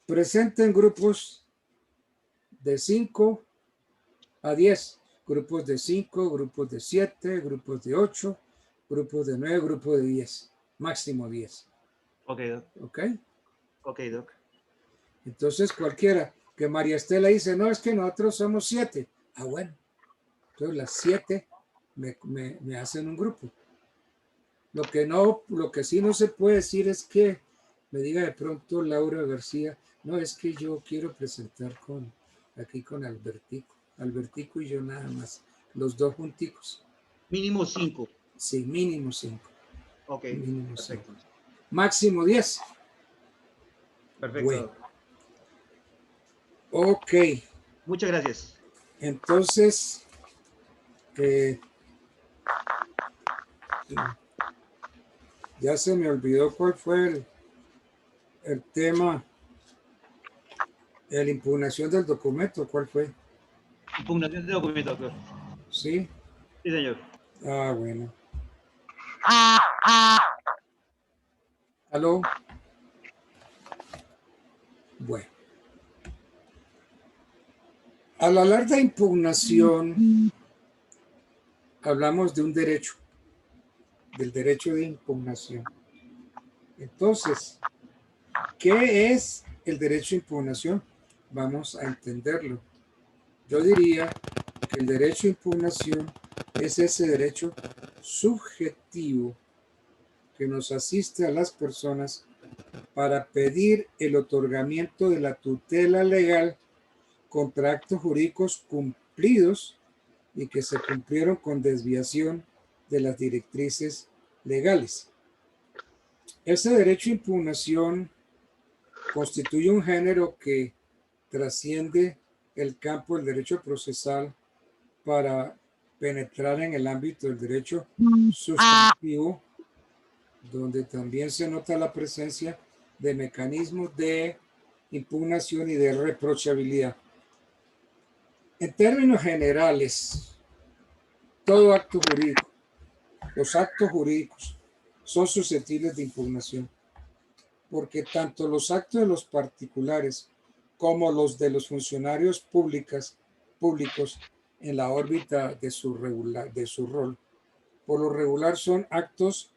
Presenten grupos de 5 a 10, grupos de 5, grupos de 7, grupos de 8, grupos de 9, grupos de 10, máximo 10. Ok, doc. ¿Ok? Ok, doc. Entonces cualquiera, que María Estela dice, no, es que nosotros somos 7. Bueno, entonces las 7 me hacen un grupo. Lo que sí no se puede decir es que me diga de pronto Laura García, no, es que yo quiero presentar aquí con Albertico y yo nada más, los dos junticos. Mínimo 5. Sí, mínimo 5. Ok, Mínimo 5. perfecto. Máximo 10. Perfecto, Bueno, doc. ok. Muchas gracias. Entonces, ya se me olvidó cuál fue el tema, la impugnación del documento, ¿cuál fue? Impugnación de documento, doctor. Sí. Sí, señor. Bueno. ¿Aló? Bueno. Al hablar de impugnación, hablamos de un derecho, del derecho de impugnación. Entonces, ¿Qué es el derecho a impugnación? Vamos a entenderlo. Yo diría que el derecho a impugnación es ese derecho subjetivo que nos asiste a las personas para pedir el otorgamiento de la tutela legal contra actos jurídicos cumplidos y que se cumplieron con desviación de las directrices legales. Ese derecho a impugnación constituye un género que trasciende el campo del derecho procesal para penetrar en el ámbito del derecho sustantivo, donde también se nota la presencia de mecanismos de impugnación y de reprochabilidad. En términos generales, todo acto jurídico, los actos jurídicos son susceptibles de impugnación, porque tanto los actos de los particulares como los de los funcionarios públicos en la órbita de su rol, por lo regular son actos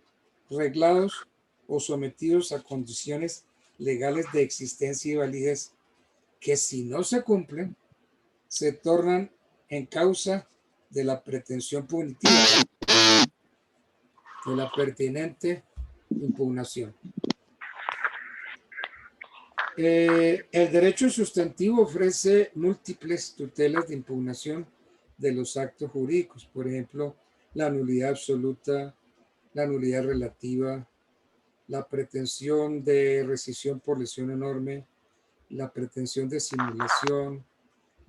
reglados o sometidos a condiciones legales de existencia y validez que, si no se cumplen, se tornan en causa de la pretensión punitiva, de la pertinente impugnación. El derecho sustantivo ofrece múltiples tutelas de impugnación de los actos jurídicos, por ejemplo, la nulidad absoluta, la nulidad relativa, la pretensión de rescisión por lesión enorme, la pretensión de simulación,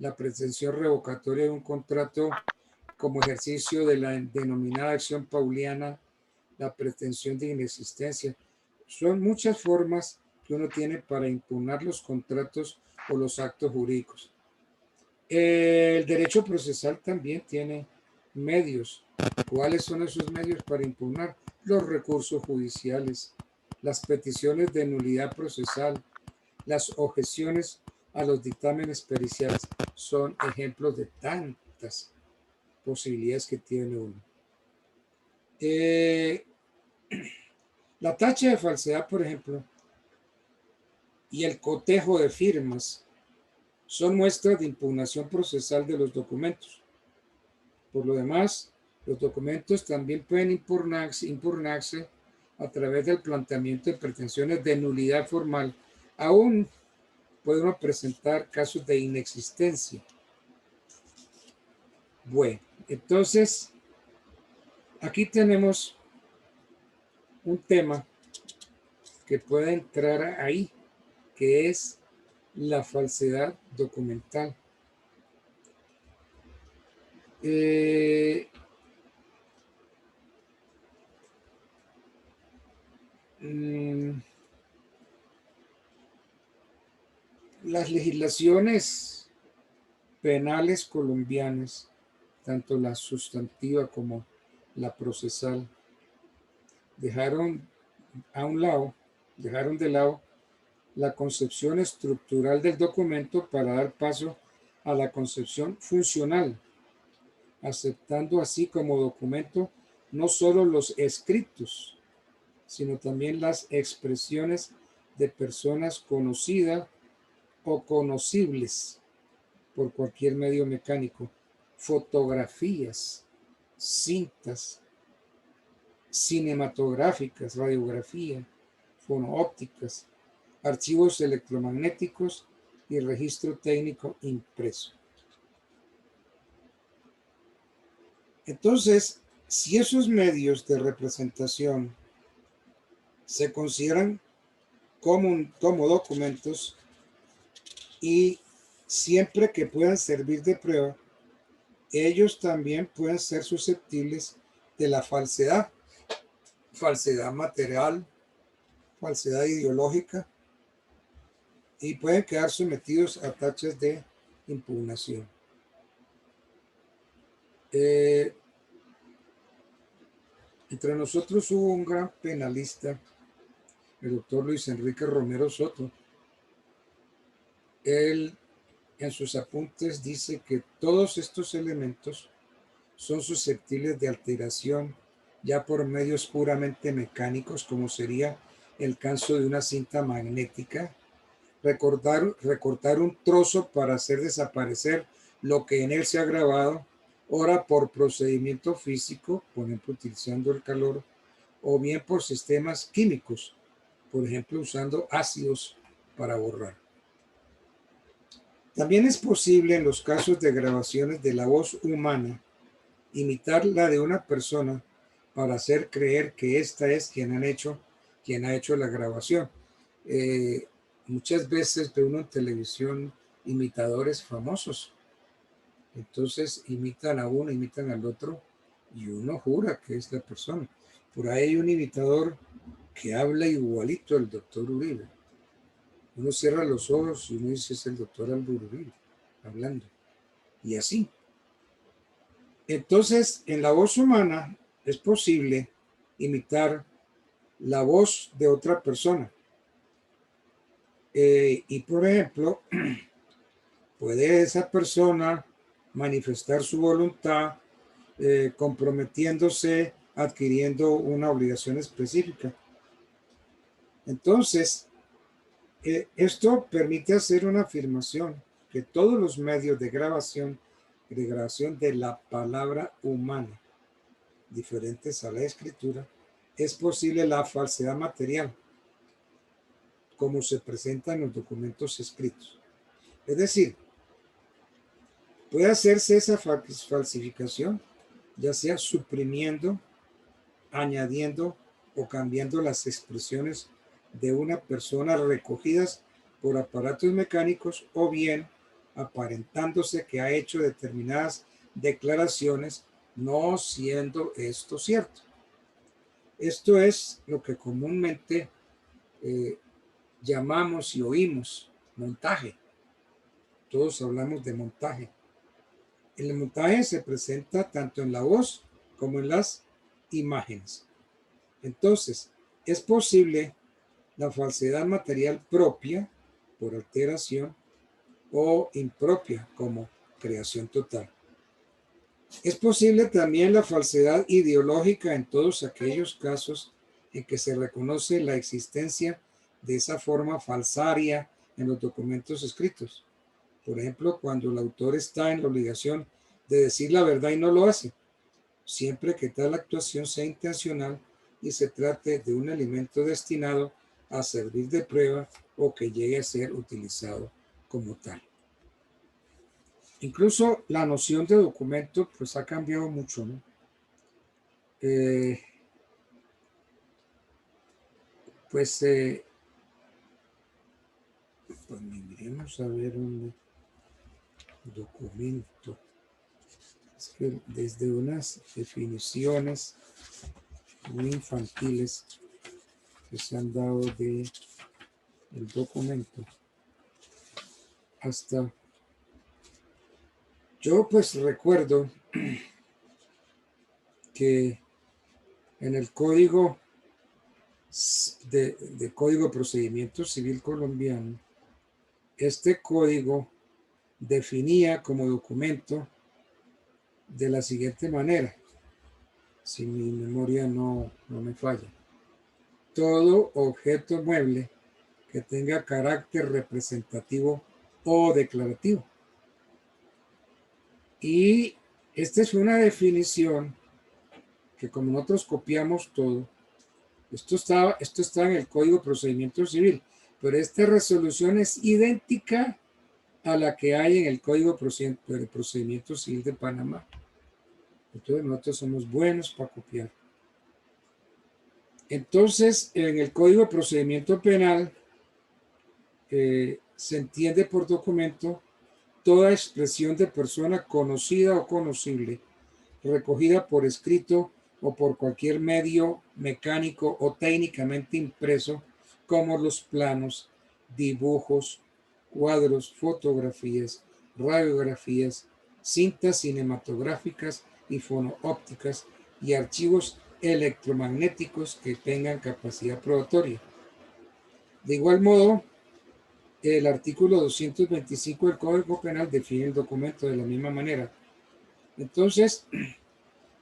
la pretensión revocatoria de un contrato como ejercicio de la denominada acción pauliana, la pretensión de inexistencia. Son muchas formas que uno tiene para impugnar los contratos o los actos jurídicos. El derecho procesal también tiene medios. ¿Cuáles son esos medios para impugnar? Los recursos judiciales, las peticiones de nulidad procesal, las objeciones a los dictámenes periciales. Son ejemplos de tantas posibilidades que tiene uno. La tacha de falsedad, por ejemplo, y el cotejo de firmas son muestras de impugnación procesal de los documentos. Por lo demás, los documentos también pueden impugnarse a través del planteamiento de pretensiones de nulidad formal. Aún puede uno presentar casos de inexistencia. Bueno, entonces, aquí tenemos un tema que puede entrar ahí, que es la falsedad documental. Las legislaciones penales colombianas, tanto la sustantiva como la procesal, dejaron de lado la concepción estructural del documento para dar paso a la concepción funcional, aceptando así como documento no solo los escritos, sino también las expresiones de personas conocidas o conocibles por cualquier medio mecánico, fotografías, cintas cinematográficas, radiografía, fonoópticas, archivos electromagnéticos y registro técnico impreso. Entonces, si esos medios de representación se consideran como documentos y siempre que puedan servir de prueba, ellos también pueden ser susceptibles de la falsedad material, falsedad ideológica, y pueden quedar sometidos a tachas de impugnación. Entre nosotros hubo un gran penalista, el doctor Luis Enrique Romero Soto. Él en sus apuntes dice que todos estos elementos son susceptibles de alteración ya por medios puramente mecánicos, como sería el canso de una cinta magnética, recortar un trozo para hacer desaparecer lo que en él se ha grabado, ora por procedimiento físico, por ejemplo, utilizando el calor, o bien por sistemas químicos, por ejemplo, usando ácidos para borrar. También es posible en los casos de grabaciones de la voz humana imitar la de una persona para hacer creer que esta es quien ha hecho la grabación. Muchas veces ve uno en televisión imitadores famosos. Entonces imitan a uno, imitan al otro y uno jura que es la persona. Por ahí hay un imitador que habla igualito al doctor Uribe. Uno cierra los ojos y uno dice es el doctor Álvaro Uribe hablando. Y así. Entonces, en la voz humana es posible imitar la voz de otra persona. Y por ejemplo, puede esa persona manifestar su voluntad comprometiéndose, adquiriendo una obligación específica. Entonces, esto permite hacer una afirmación que todos los medios de grabación de la palabra humana, diferentes a la escritura, es posible la falsedad material, como se presenta en los documentos escritos. Es decir, puede hacerse esa falsificación, ya sea suprimiendo, añadiendo o cambiando las expresiones de una persona recogidas por aparatos mecánicos o bien aparentándose que ha hecho determinadas declaraciones no siendo esto cierto. Esto es lo que comúnmente llamamos y oímos montaje. Todos hablamos de montaje. El montaje se presenta tanto en la voz como en las imágenes. Entonces, es posible la falsedad material propia por alteración o impropia como creación total. Es posible también la falsedad ideológica en todos aquellos casos en que se reconoce la existencia de esa forma falsaria en los documentos escritos. Por ejemplo, cuando el autor está en la obligación de decir la verdad y no lo hace, siempre que tal actuación sea intencional y se trate de un elemento destinado a servir de prueba o que llegue a ser utilizado como tal. Incluso la noción de documento pues ha cambiado mucho, ¿no? Pues miremos a ver un documento. Es que desde unas definiciones muy infantiles que se han dado de el documento hasta yo pues recuerdo que en el código de Código de Procedimiento Civil colombiano, este código definía como documento de la siguiente manera, si mi memoria no me falla: todo objeto mueble que tenga carácter representativo o declarativo. Y esta es una definición que, como nosotros copiamos todo, esto está en el Código de Procedimiento Civil, pero esta resolución es idéntica a la que hay en el Código de Procedimiento Civil de Panamá. Entonces nosotros somos buenos para copiar. Entonces, en el Código de Procedimiento Penal se entiende por documento toda expresión de persona conocida o conocible, recogida por escrito o por cualquier medio mecánico o técnicamente impreso, como los planos, dibujos, cuadros, fotografías, radiografías, cintas cinematográficas y fonoópticas y archivos electromagnéticos que tengan capacidad probatoria. De igual modo, el artículo 225 del Código Penal define el documento de la misma manera. Entonces,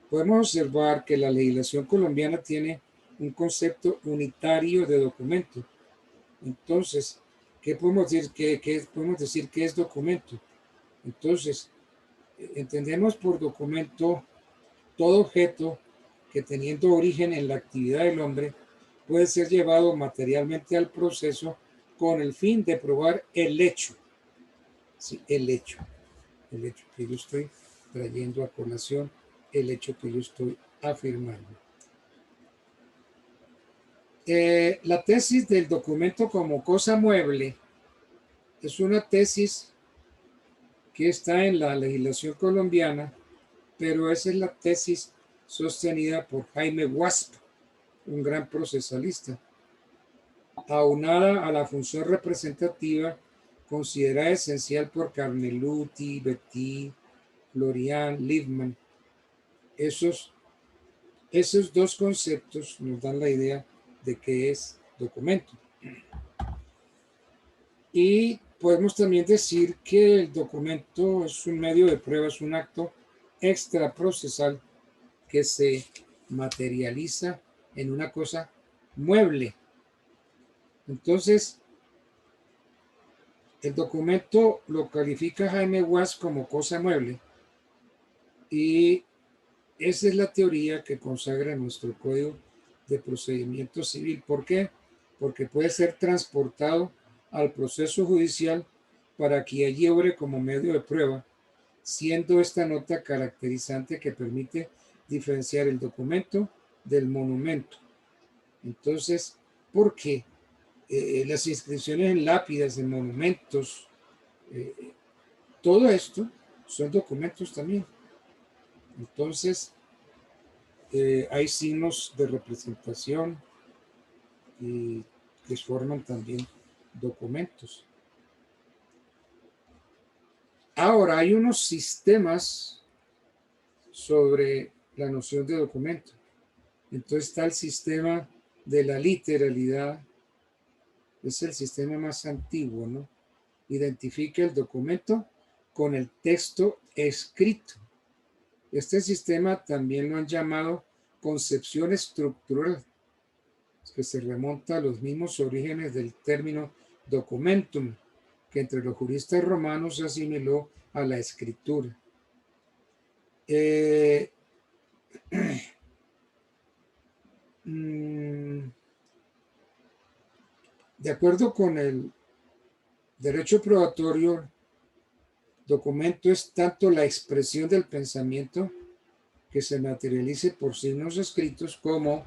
podemos observar que la legislación colombiana tiene un concepto unitario de documento. Entonces, ¿qué podemos decir? ¿Qué podemos decir que es documento? Entonces, entendemos por documento todo objeto que teniendo origen en la actividad del hombre puede ser llevado materialmente al proceso con el fin de probar el hecho. Sí, el hecho que yo estoy trayendo a colación, el hecho que yo estoy afirmando. La tesis del documento como cosa mueble es una tesis que está en la legislación colombiana, pero esa es la tesis sostenida por Jaime Wasp, un gran procesalista, aunada a la función representativa considerada esencial por Carneluti, Betty, Florian, Liebman. Esos dos conceptos nos dan la idea de qué es documento. Y podemos también decir que el documento es un medio de prueba, es un acto extraprocesal que se materializa en una cosa mueble. Entonces, el documento lo califica Jaime Wass como cosa mueble y esa es la teoría que consagra nuestro Código de Procedimiento Civil. ¿Por qué? Porque puede ser transportado al proceso judicial para que allí obre como medio de prueba, siendo esta nota caracterizante que permite diferenciar el documento del monumento. Entonces, ¿por qué? Las inscripciones en lápidas, en monumentos, todo esto son documentos también. Entonces, hay signos de representación y que forman también documentos. Ahora, hay unos sistemas sobre la noción de documento. Entonces está el sistema de la literalidad, es el sistema más antiguo, ¿no? Identifica el documento con el texto escrito. Este sistema también lo han llamado concepción estructural, que se remonta a los mismos orígenes del término documentum, que entre los juristas romanos se asimiló a la escritura. De acuerdo con el derecho probatorio, documento es tanto la expresión del pensamiento que se materialice por signos escritos como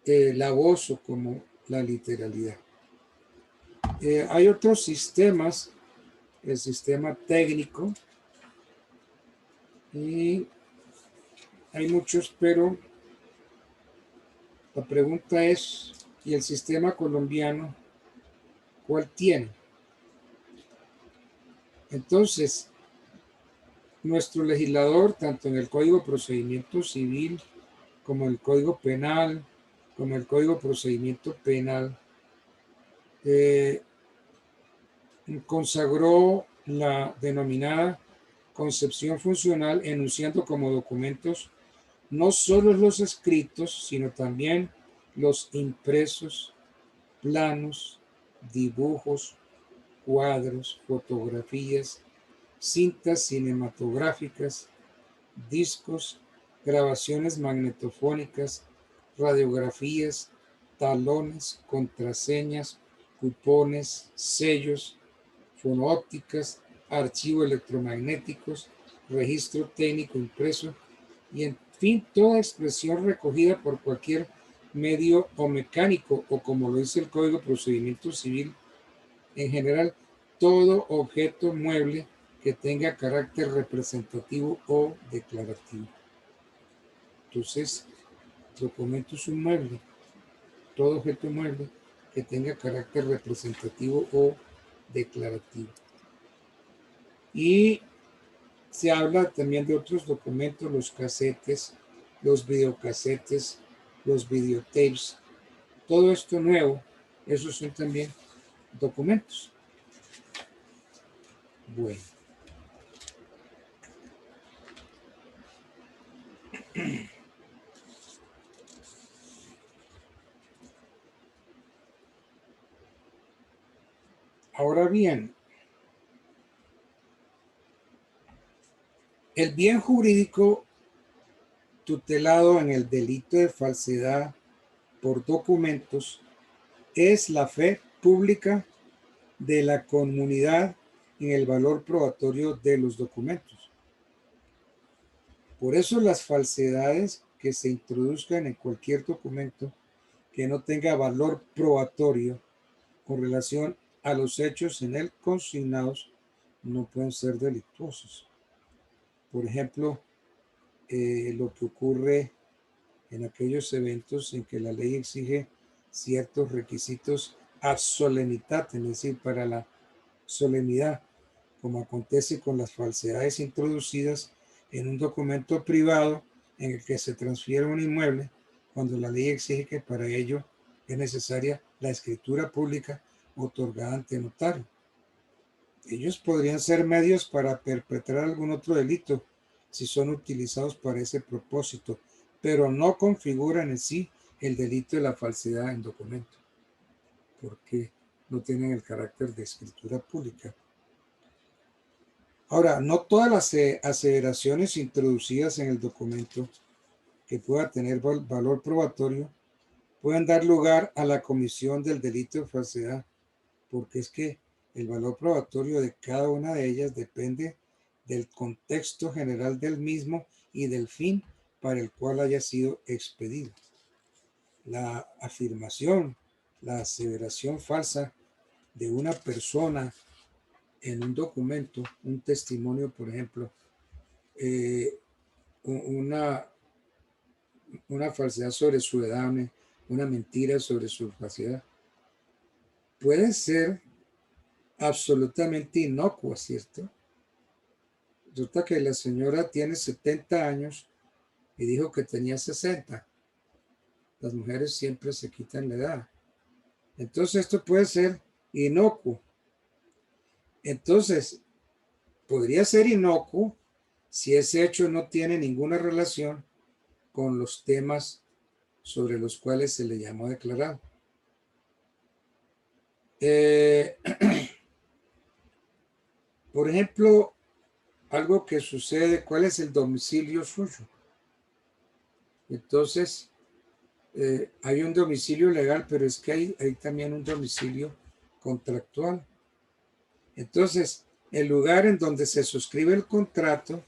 la voz o como la literalidad. Hay otros sistemas, el sistema técnico, y hay muchos, pero la pregunta es, ¿y el sistema colombiano cuál tiene? Entonces, nuestro legislador, tanto en el Código de Procedimiento Civil como el Código Penal, como el Código de Procedimiento Penal, consagró la denominada concepción funcional, enunciando como documentos no solo los escritos, sino también los impresos, planos, dibujos, cuadros, fotografías, cintas cinematográficas, discos, grabaciones magnetofónicas, radiografías, talones, contraseñas, cupones, sellos, fonoópticas, archivos electromagnéticos, registro técnico impreso y en fin toda expresión recogida por cualquier medio o mecánico o como lo dice el Código de Procedimiento Civil, en general todo objeto mueble que tenga carácter representativo o declarativo. Entonces, documento es un mueble, todo objeto mueble que tenga carácter representativo o declarativo. Y se habla también de otros documentos, los casetes, los videocasetes, los videotapes, todo esto nuevo, esos son también documentos. Bueno. Ahora bien, el bien jurídico tutelado en el delito de falsedad por documentos es la fe pública de la comunidad en el valor probatorio de los documentos. Por eso las falsedades que se introduzcan en cualquier documento que no tenga valor probatorio con relación a los hechos en él consignados no pueden ser delictuosos. Por ejemplo, lo que ocurre en aquellos eventos en que la ley exige ciertos requisitos ad solemnitate, es decir, para la solemnidad, como acontece con las falsedades introducidas en un documento privado en el que se transfiere un inmueble, cuando la ley exige que para ello es necesaria la escritura pública otorgada ante notario. Ellos podrían ser medios para perpetrar algún otro delito si son utilizados para ese propósito, pero no configuran en sí el delito de la falsedad en documento, porque no tienen el carácter de escritura pública. Ahora, no todas las aseveraciones introducidas en el documento que pueda tener valor probatorio pueden dar lugar a la comisión del delito de falsedad, porque es que el valor probatorio de cada una de ellas depende del contexto general del mismo y del fin para el cual haya sido expedido. La afirmación, la aseveración falsa de una persona en un documento, un testimonio, por ejemplo, una falsedad sobre su edad, una mentira sobre su capacidad, puede ser absolutamente inocua, ¿cierto? Resulta que la señora tiene 70 años y dijo que tenía 60. Las mujeres siempre se quitan la edad. Entonces esto puede ser inocuo. Entonces, podría ser inocuo si ese hecho no tiene ninguna relación con los temas sobre los cuales se le llamó a declarar. Por ejemplo, algo que sucede, ¿cuál es el domicilio suyo? Entonces, hay un domicilio legal, pero es que hay también un domicilio contractual. Entonces, el lugar en donde se suscribe el contrato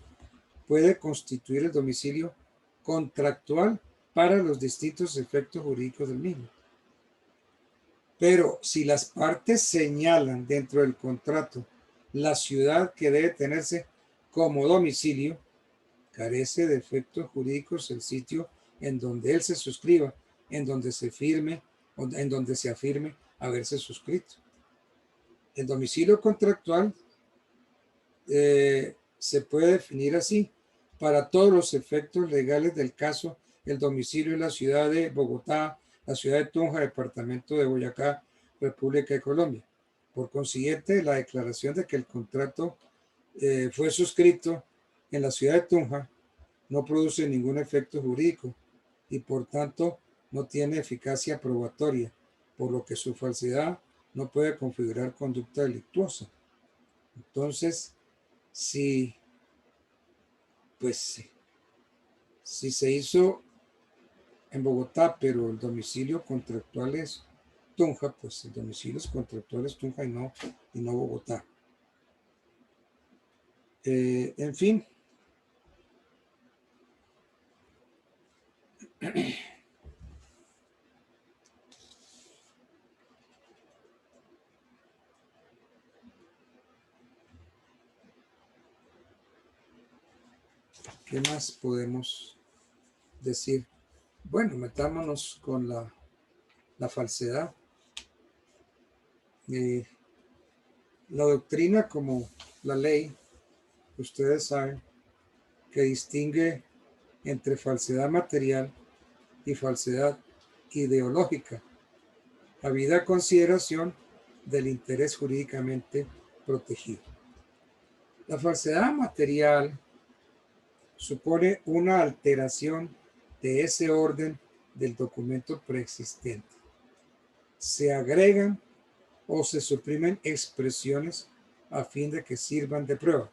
puede constituir el domicilio contractual para los distintos efectos jurídicos del mismo. Pero si las partes señalan dentro del contrato la ciudad que debe tenerse como domicilio, carece de efectos jurídicos el sitio en donde él se suscriba, en donde se firme o en donde se afirme haberse suscrito. El domicilio contractual se puede definir así: para todos los efectos legales del caso, el domicilio es la ciudad de Bogotá, la ciudad de Tunja, departamento de Boyacá, República de Colombia. Por consiguiente, la declaración de que el contrato fue suscrito en la ciudad de Tunja no produce ningún efecto jurídico y por tanto no tiene eficacia probatoria, por lo que su falsedad no puede configurar conducta delictuosa. Entonces, si se hizo en Bogotá, pero el domicilio contractual es Tunja, pues el domicilio contractual es Tunja y no Bogotá. En fin. ¿Qué más podemos decir? Bueno, metámonos con la falsedad. La doctrina, como la ley, ustedes saben que distingue entre falsedad material y falsedad ideológica, habida consideración del interés jurídicamente protegido. La falsedad material supone una alteración de ese orden del documento preexistente. Se agregan o se suprimen expresiones a fin de que sirvan de prueba.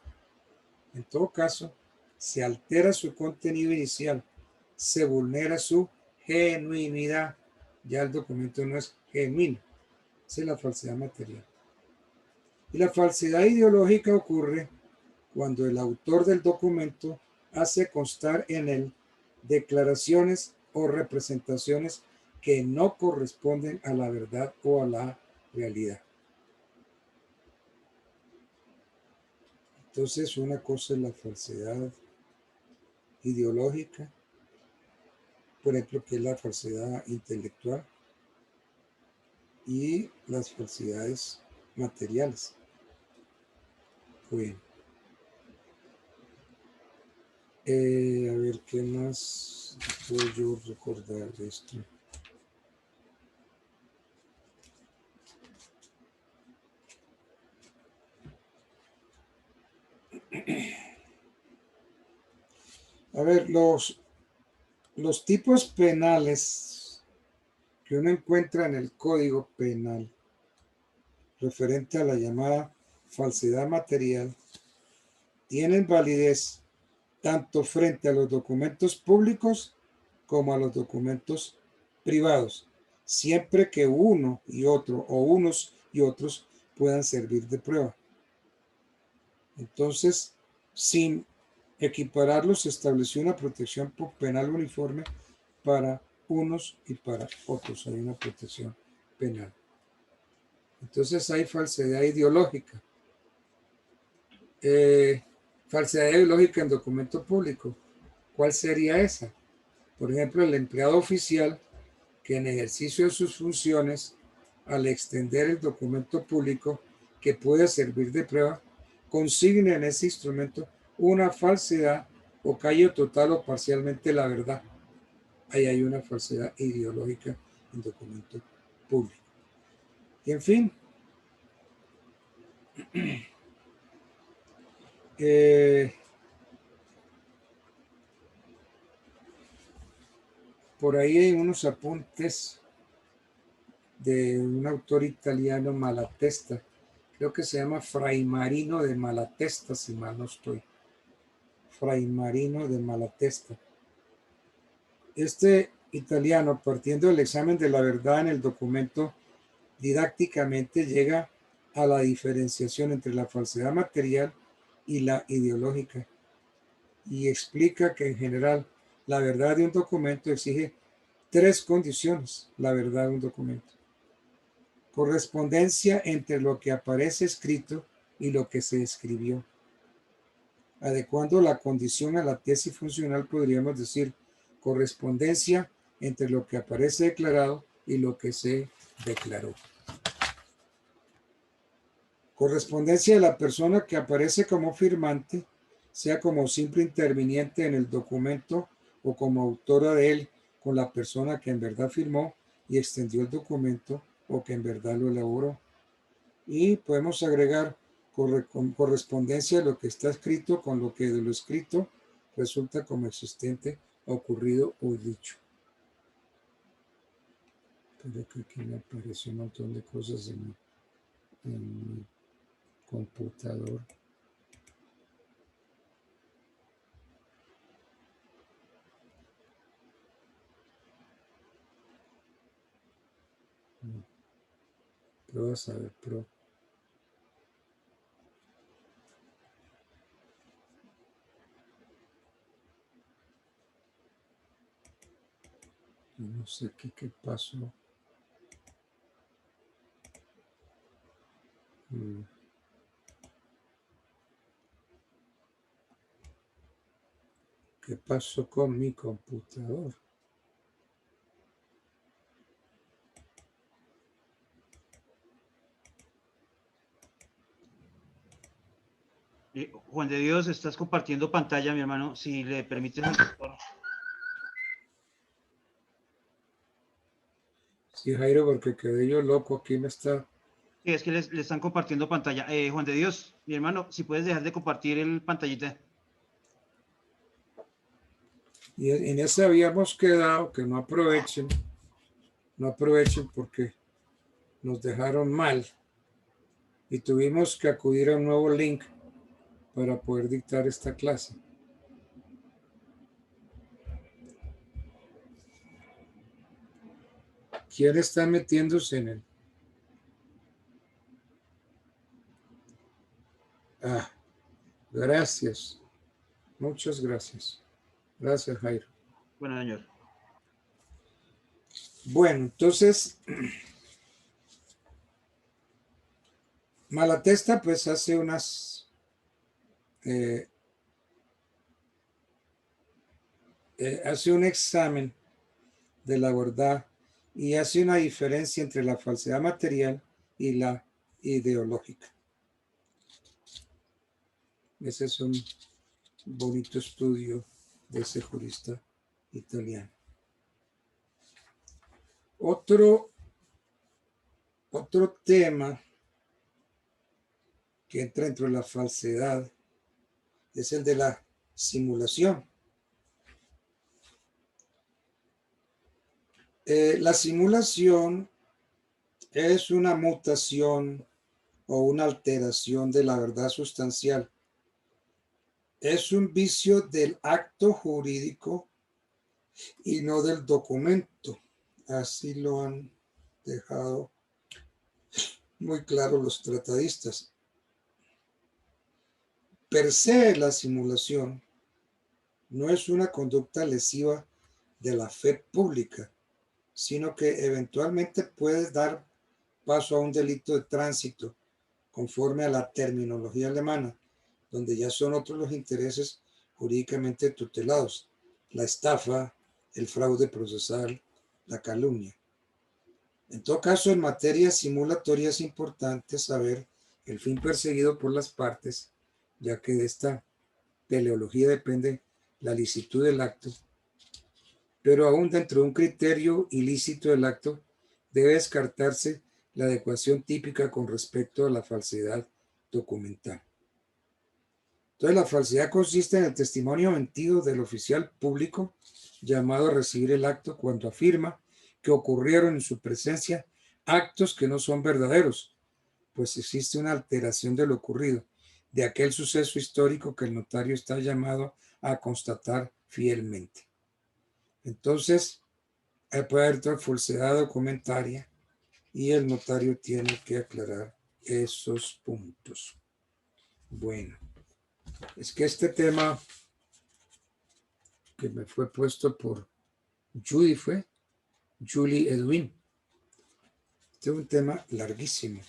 En todo caso, se altera su contenido inicial, se vulnera su genuinidad. Ya el documento no es genuino, esa es la falsedad material. Y la falsedad ideológica ocurre cuando el autor del documento hace constar en él declaraciones o representaciones que no corresponden a la verdad o a la realidad. Entonces, una cosa es la falsedad ideológica, por ejemplo, que es la falsedad intelectual, y las falsedades materiales. Bueno, a ver, ¿qué más puedo yo recordar de esto? A ver, los tipos penales que uno encuentra en el Código Penal referente a la llamada falsedad material tienen validez tanto frente a los documentos públicos como a los documentos privados, siempre que uno y otro o unos y otros puedan servir de prueba. Entonces, sin equipararlos, se estableció una protección penal uniforme para unos y para otros. Hay una protección penal. Entonces hay falsedad ideológica. Falsedad ideológica en documento público. ¿Cuál sería esa? Por ejemplo, el empleado oficial que en ejercicio de sus funciones, al extender el documento público que puede servir de prueba, consigne en ese instrumento una falsedad o calle total o parcialmente la verdad. Ahí hay una falsedad ideológica en documento público. Y en fin, por ahí hay unos apuntes de un autor italiano, Malatesta, creo que se llama Fray Marino de Malatesta, si mal no estoy. Fray Marino de Malatesta. Este italiano, partiendo del examen de la verdad en el documento, didácticamente llega a la diferenciación entre la falsedad material y la ideológica, y explica que en general la verdad de un documento exige tres condiciones: la verdad de un documento, correspondencia entre lo que aparece escrito y lo que se escribió. Adecuando la condición a la tesis funcional, podríamos decir correspondencia entre lo que aparece declarado y lo que se declaró. Correspondencia de la persona que aparece como firmante, sea como simple interviniente en el documento o como autora de él, con la persona que en verdad firmó y extendió el documento o que en verdad lo elaboró. Y podemos agregar correspondencia de lo que está escrito con lo que de lo escrito resulta como existente, ocurrido o dicho. Pero que aquí me apareció un montón de cosas en mi computador. Pero vas a ver, pero no sé qué pasó. ¿Qué pasó con mi computador? Juan de Dios, estás compartiendo pantalla, mi hermano, si le permites. Sí, Jairo, porque quedé yo loco, aquí me está. Sí, es que le están compartiendo pantalla. Juan de Dios, mi hermano, si puedes dejar de compartir el pantallita. Y en ese habíamos quedado, que no aprovechen porque nos dejaron mal. y tuvimos que acudir a un nuevo link para poder dictar esta clase. ¿Quién está metiéndose en él? Ah, gracias. Muchas gracias. Gracias, Jairo. Bueno, señor. Bueno, entonces, Malatesta pues hace hace un examen de la verdad y hace una diferencia entre la falsedad material y la ideológica. Ese es un bonito estudio de ese jurista italiano. Otro tema que entra dentro de la falsedad es el de la simulación. La simulación es una mutación o una alteración de la verdad sustancial. Es un vicio del acto jurídico y no del documento. Así lo han dejado muy claro los tratadistas. Per se, la simulación no es una conducta lesiva de la fe pública, sino que eventualmente puede dar paso a un delito de tránsito, conforme a la terminología alemana, donde ya son otros los intereses jurídicamente tutelados: la estafa, el fraude procesal, la calumnia. En todo caso, en materia simulatoria es importante saber el fin perseguido por las partes, ya que de esta teleología depende la licitud del acto, pero aún dentro de un criterio ilícito del acto debe descartarse la adecuación típica con respecto a la falsedad documental. Entonces, la falsedad consiste en el testimonio mentido del oficial público llamado a recibir el acto cuando afirma que ocurrieron en su presencia actos que no son verdaderos, pues existe una alteración de lo ocurrido, de aquel suceso histórico que el notario está llamado a constatar fielmente. Entonces, puede haber falsedad documentaria y el notario tiene que aclarar esos puntos. Bueno, es que este tema que me fue puesto por Julie Edwin. Este es un tema larguísimo.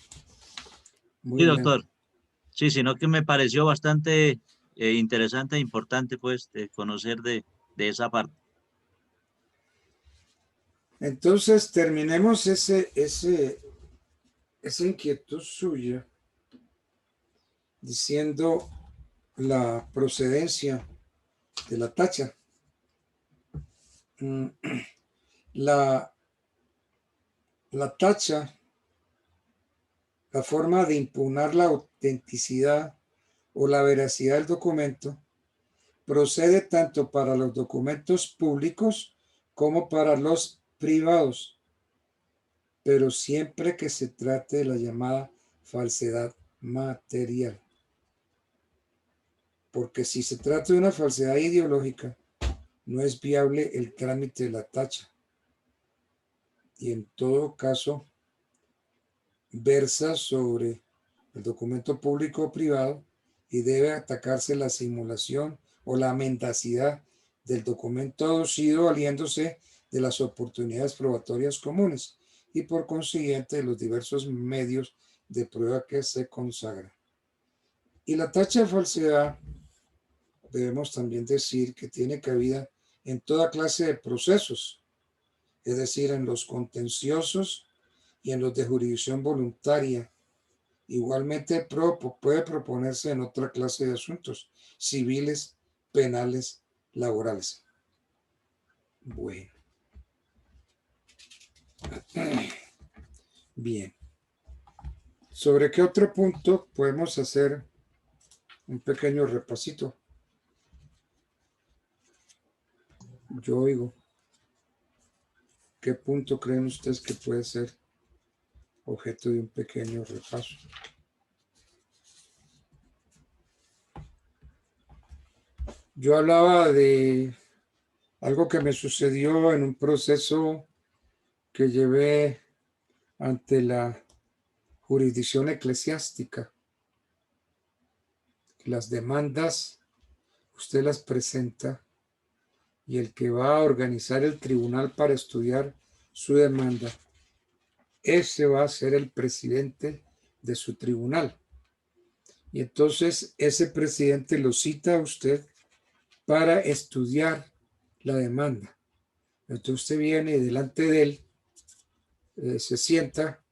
Muy Sí, lento. doctor. Sí, sino que me pareció bastante interesante e importante, pues, conocer de esa parte. Entonces, terminemos esa inquietud suya diciendo la procedencia de la tacha. La tacha, la forma de impugnar la autenticidad o la veracidad del documento, procede tanto para los documentos públicos como para los privados, pero siempre que se trate de la llamada falsedad material. Porque si se trata de una falsedad ideológica, no es viable el trámite de la tacha. Y en todo caso, versa sobre el documento público o privado y debe atacarse la simulación o la mendacidad del documento aducido valiéndose de las oportunidades probatorias comunes y por consiguiente de los diversos medios de prueba que se consagran. Y la tacha de falsedad, debemos también decir que tiene cabida en toda clase de procesos, es decir, en los contenciosos y en los de jurisdicción voluntaria. Igualmente puede proponerse en otra clase de asuntos civiles, penales, laborales. Bueno. Bien. ¿Sobre qué otro punto podemos hacer un pequeño repasito? Yo oigo. ¿Qué punto creen ustedes que puede ser objeto de un pequeño repaso? yo hablaba de algo que me sucedió en un proceso que llevé ante la jurisdicción eclesiástica. Las demandas usted las presenta y el que va a organizar el tribunal para estudiar su demanda, ese va a ser el presidente de su tribunal. Y entonces ese presidente lo cita a usted para estudiar la demanda. Entonces usted viene y delante de él se sienta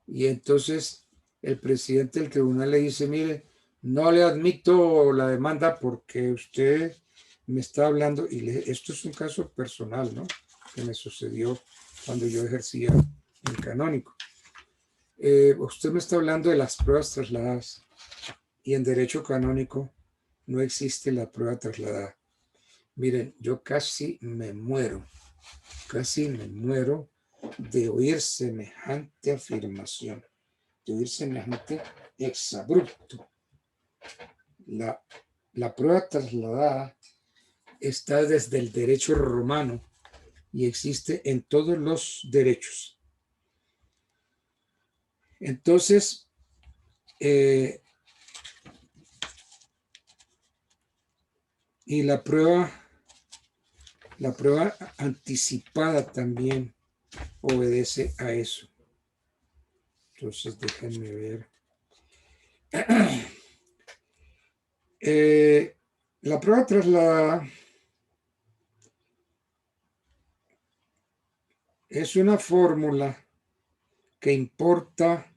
y entonces el presidente del tribunal le dice, mire, no le admito la demanda porque usted me está hablando, y esto es un caso personal, ¿no? Que me sucedió cuando yo ejercía en canónico. Usted me está hablando de las pruebas trasladadas y en derecho canónico no existe la prueba trasladada. Miren, yo casi me muero de oír semejante afirmación, de oír semejante exabrupto. La prueba trasladada está desde el derecho romano y existe en todos los derechos. Entonces, y la prueba anticipada también obedece a eso. Entonces, déjenme ver. La prueba trasladada es una fórmula que importa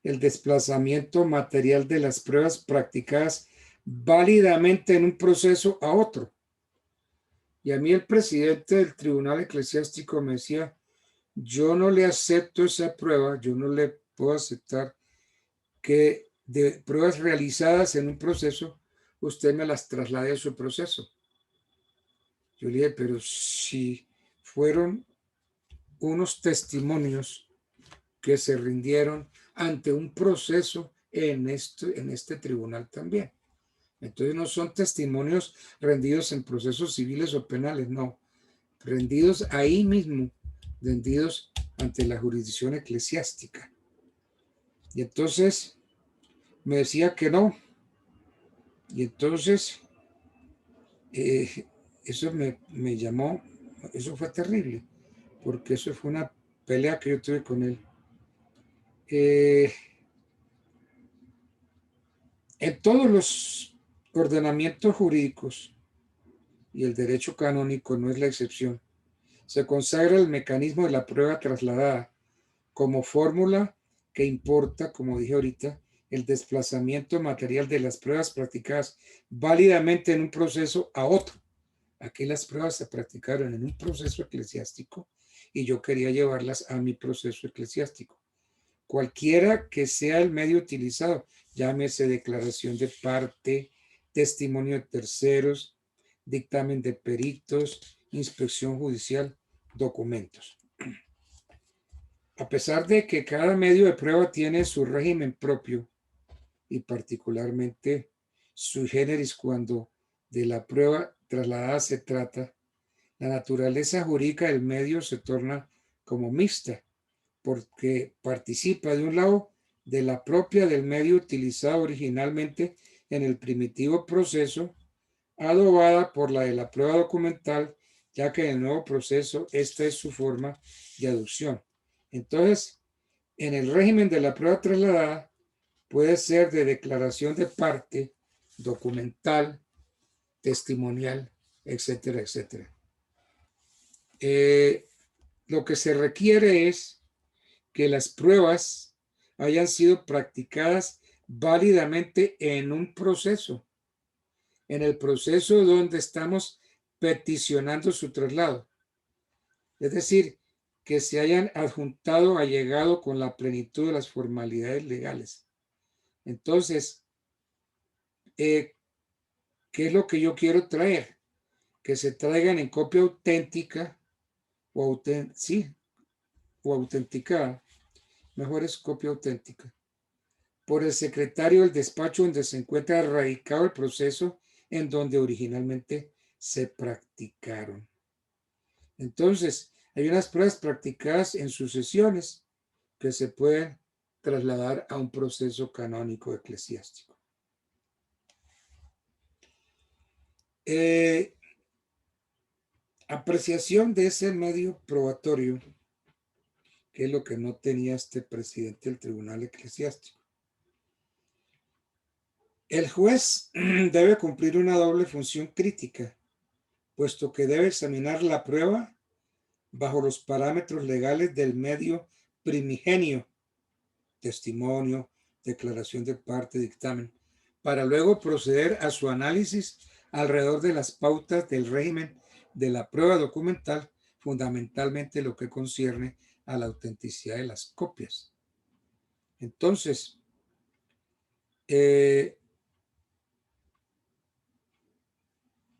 el desplazamiento material de las pruebas practicadas válidamente en un proceso a otro. Y a mí el presidente del tribunal eclesiástico me decía, yo no le acepto esa prueba, yo no le puedo aceptar que de pruebas realizadas en un proceso, usted me las traslade a su proceso. Yo le dije, pero si fueron unos testimonios que se rindieron ante un proceso en este tribunal también. Entonces no son testimonios rendidos en procesos civiles o penales, no, rendidos ahí mismo, rendidos ante la jurisdicción eclesiástica. Y entonces me decía que no. Y entonces eso me llamó, eso fue terrible, porque eso fue una pelea que yo tuve con él. En todos los ordenamientos jurídicos, y el derecho canónico no es la excepción, se consagra el mecanismo de la prueba trasladada como fórmula que importa, como dije ahorita, el desplazamiento material de las pruebas practicadas válidamente en un proceso a otro. Aquí las pruebas se practicaron en un proceso eclesiástico y yo quería llevarlas a mi proceso eclesiástico. Cualquiera que sea el medio utilizado, llámese declaración de parte, testimonio de terceros, dictamen de peritos, inspección judicial, documentos. A pesar de que cada medio de prueba tiene su régimen propio y particularmente sui generis cuando de la prueba trasladada se trata, la naturaleza jurídica del medio se torna como mixta porque participa de un lado de la propia del medio utilizado originalmente en el primitivo proceso, adobada por la de la prueba documental, ya que en el nuevo proceso esta es su forma de aducción. Entonces, en el régimen de la prueba trasladada puede ser de declaración de parte, documental, testimonial, etcétera, etcétera. Lo que se requiere es que las pruebas hayan sido practicadas válidamente en un proceso, en el proceso donde estamos peticionando su traslado. Es decir, que se hayan adjuntado, allegado con la plenitud de las formalidades legales. Entonces, ¿qué es lo que yo quiero traer? Que se traigan en copia auténtica o autenticada, mejor es copia auténtica, por el secretario del despacho donde se encuentra radicado el proceso en donde originalmente se practicaron. Entonces, hay unas pruebas practicadas en sucesiones que se pueden trasladar a un proceso canónico eclesiástico. Apreciación de ese medio probatorio, que es lo que no tenía este presidente del Tribunal Eclesiástico. El juez debe cumplir una doble función crítica, puesto que debe examinar la prueba bajo los parámetros legales del medio primigenio, testimonio, declaración de parte, dictamen, para luego proceder a su análisis alrededor de las pautas del régimen de la prueba documental, fundamentalmente lo que concierne a la autenticidad de las copias. Entonces, en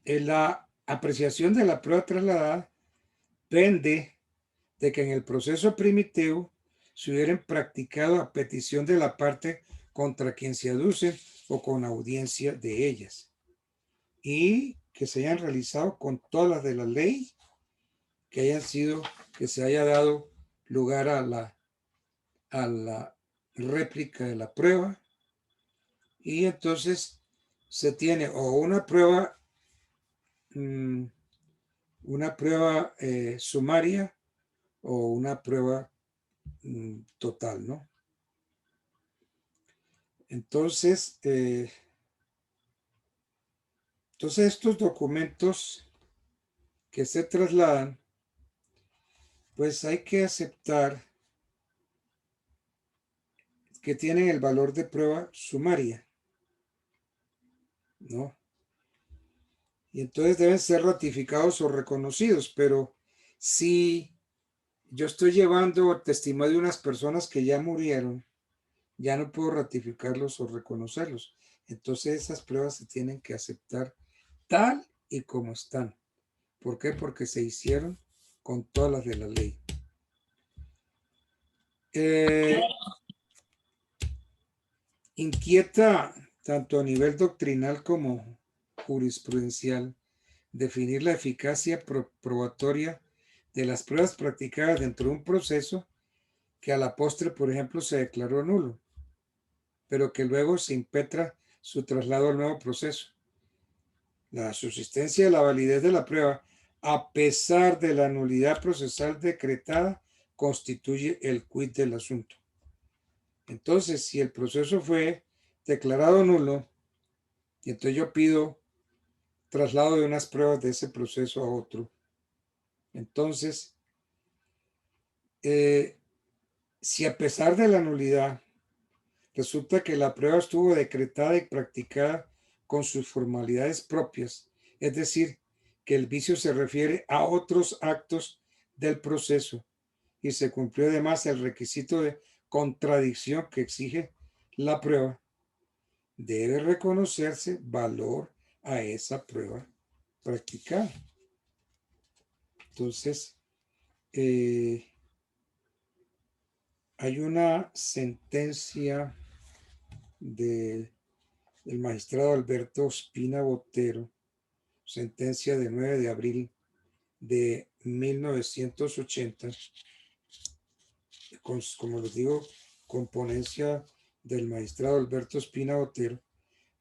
la apreciación de la prueba trasladada pende de que en el proceso primitivo se hubieran practicado a petición de la parte contra quien se aduce o con audiencia de ellas, y que se hayan realizado con todas las de la ley, que se haya dado lugar a la réplica de la prueba, y entonces se tiene o una prueba sumaria o una prueba total, ¿no? Entonces estos documentos que se trasladan, pues hay que aceptar que tienen el valor de prueba sumaria, ¿no? Y entonces deben ser ratificados o reconocidos, pero si yo estoy llevando testimonio de unas personas que ya murieron, ya no puedo ratificarlos o reconocerlos. Entonces esas pruebas se tienen que aceptar tal y como están. ¿Por qué? Porque se hicieron con todas las de la ley. Inquieta tanto a nivel doctrinal como jurisprudencial definir la eficacia probatoria de las pruebas practicadas dentro de un proceso que a la postre, por ejemplo, se declaró nulo, pero que luego se impetra su traslado al nuevo proceso. La subsistencia de la validez de la prueba, a pesar de la nulidad procesal decretada, constituye el quid del asunto. Entonces, si el proceso fue declarado nulo, y entonces yo pido traslado de unas pruebas de ese proceso a otro, entonces, si a pesar de la nulidad resulta que la prueba estuvo decretada y practicada con sus formalidades propias, es decir, que el vicio se refiere a otros actos del proceso y se cumplió además el requisito de contradicción que exige la prueba, debe reconocerse valor a esa prueba practicada. Entonces, hay una sentencia del magistrado Alberto Ospina Botero, sentencia de 9 de abril de 1980, como les digo, con ponencia del magistrado Alberto Ospina Botero.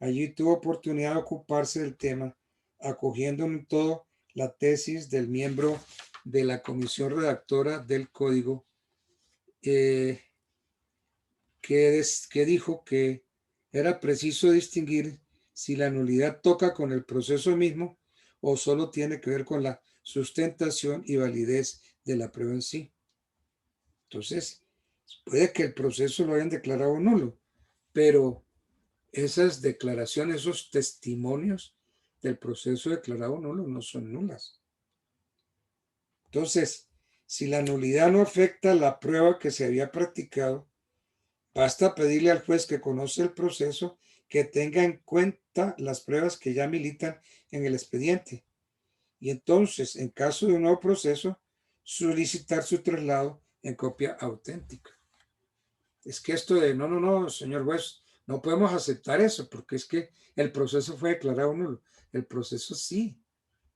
Allí tuvo oportunidad de ocuparse del tema, acogiendo en todo la tesis del miembro de la comisión redactora del código, que dijo que era preciso distinguir si la nulidad toca con el proceso mismo o solo tiene que ver con la sustentación y validez de la prueba en sí. Entonces, puede que el proceso lo hayan declarado nulo, pero esas declaraciones, esos testimonios del proceso declarado nulo no son nulas. Entonces, si la nulidad no afecta la prueba que se había practicado, basta pedirle al juez que conoce el proceso que tenga en cuenta las pruebas que ya militan en el expediente. Y entonces, en caso de un nuevo proceso, solicitar su traslado en copia auténtica. Es que esto de no, señor juez, no podemos aceptar eso porque es que el proceso fue declarado nulo. el proceso sí,